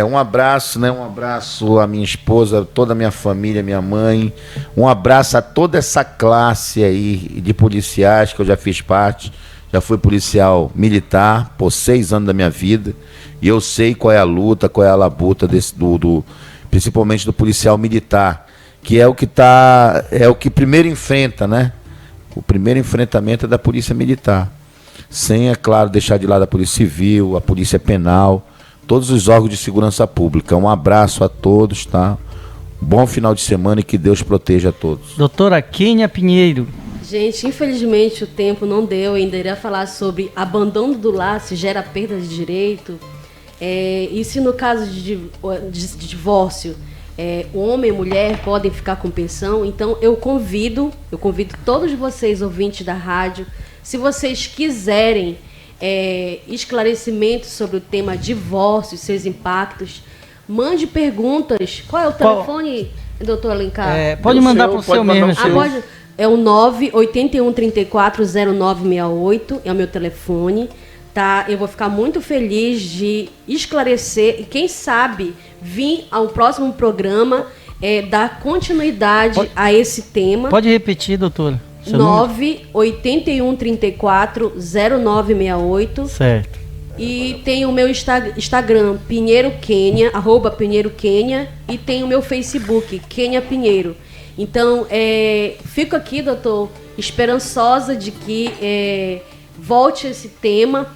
Speaker 4: Um abraço, né? Um abraço à minha esposa, toda a minha família, minha mãe. Um abraço a toda essa classe aí de policiais que eu já fiz parte. Já fui policial militar por 6 anos da minha vida. E eu sei qual é a luta, qual é a labuta principalmente do policial militar, que é o que primeiro enfrenta, né? O primeiro enfrentamento é da polícia militar. Sem, é claro, deixar de lado a polícia civil, a polícia penal, todos os órgãos de segurança pública. Um abraço a todos, tá? Bom final de semana e que Deus proteja a todos.
Speaker 3: Doutora Kênia Pinheiro.
Speaker 6: Gente, infelizmente o tempo não deu. Eu ainda iria falar sobre abandono do lar, se gera perda de direito. E se no caso de divórcio, homem e mulher podem ficar com pensão. Então eu convido todos vocês, ouvintes da rádio, se vocês quiserem esclarecimentos sobre o tema divórcio e seus impactos, mande perguntas. Qual é o telefone, doutor Alencar?
Speaker 3: Pode mandar para o seu mesmo.
Speaker 6: É o 981340968, é o meu telefone. Tá? Eu vou ficar muito feliz de esclarecer e, quem sabe, vir ao próximo programa dar continuidade a esse tema.
Speaker 3: Pode repetir, doutora.
Speaker 6: 981340968.
Speaker 3: Certo.
Speaker 6: E tem o meu Instagram, Pinheiro Kênia, @PinheiroKênia, e tem o meu Facebook, Kênia Pinheiro. Então, fico aqui, doutor, esperançosa de que volte esse tema,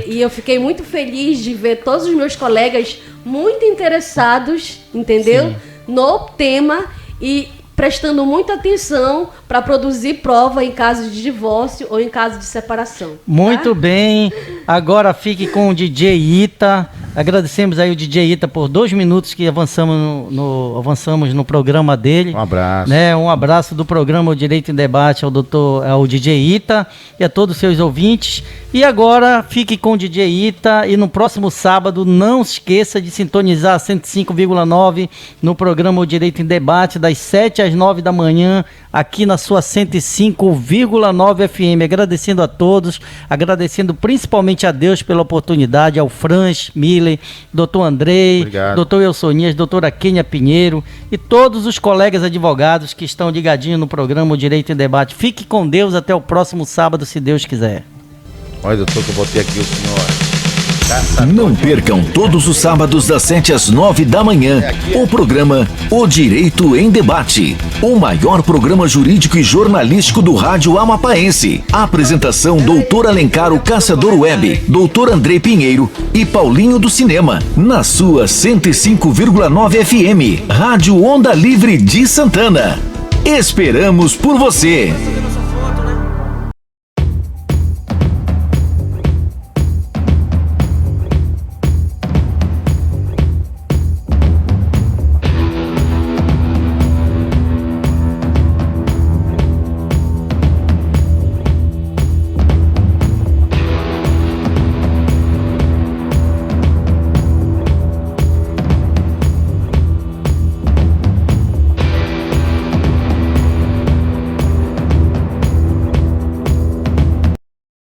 Speaker 6: e eu fiquei muito feliz de ver todos os meus colegas muito interessados, entendeu? Sim. No tema e prestando muita atenção para produzir prova em caso de divórcio ou em caso de separação.
Speaker 3: Muito bem. Agora fique com o DJ Ita. Agradecemos aí o DJ Ita por 2 minutos que avançamos no programa dele.
Speaker 4: Um abraço.
Speaker 3: Um abraço do programa O Direito em Debate ao DJ Ita e a todos os seus ouvintes. E agora fique com o DJ Ita e no próximo sábado não se esqueça de sintonizar 105,9 no programa O Direito em Debate das 7 às 9 da manhã aqui na sua 105,9 FM. Agradecendo a todos, agradecendo principalmente a Deus pela oportunidade, ao Franz Miller, doutor Andrei,
Speaker 4: obrigado.
Speaker 3: Doutor Elsonias, doutora Kênia Pinheiro e todos os colegas advogados que estão ligadinhos no programa O Direito em Debate. Fique com Deus até o próximo sábado, se Deus quiser.
Speaker 4: Olha, doutor, que eu botei aqui o senhor.
Speaker 2: Não percam todos os sábados das 7 às 9 da manhã o programa O Direito em Debate, o maior programa jurídico e jornalístico do rádio amapaense. Apresentação doutor Alencar, o Caçador Web, doutor Andrei Pinheiro e Paulinho do Cinema, na sua 105,9 FM, Rádio Onda Livre de Santana. Esperamos por você.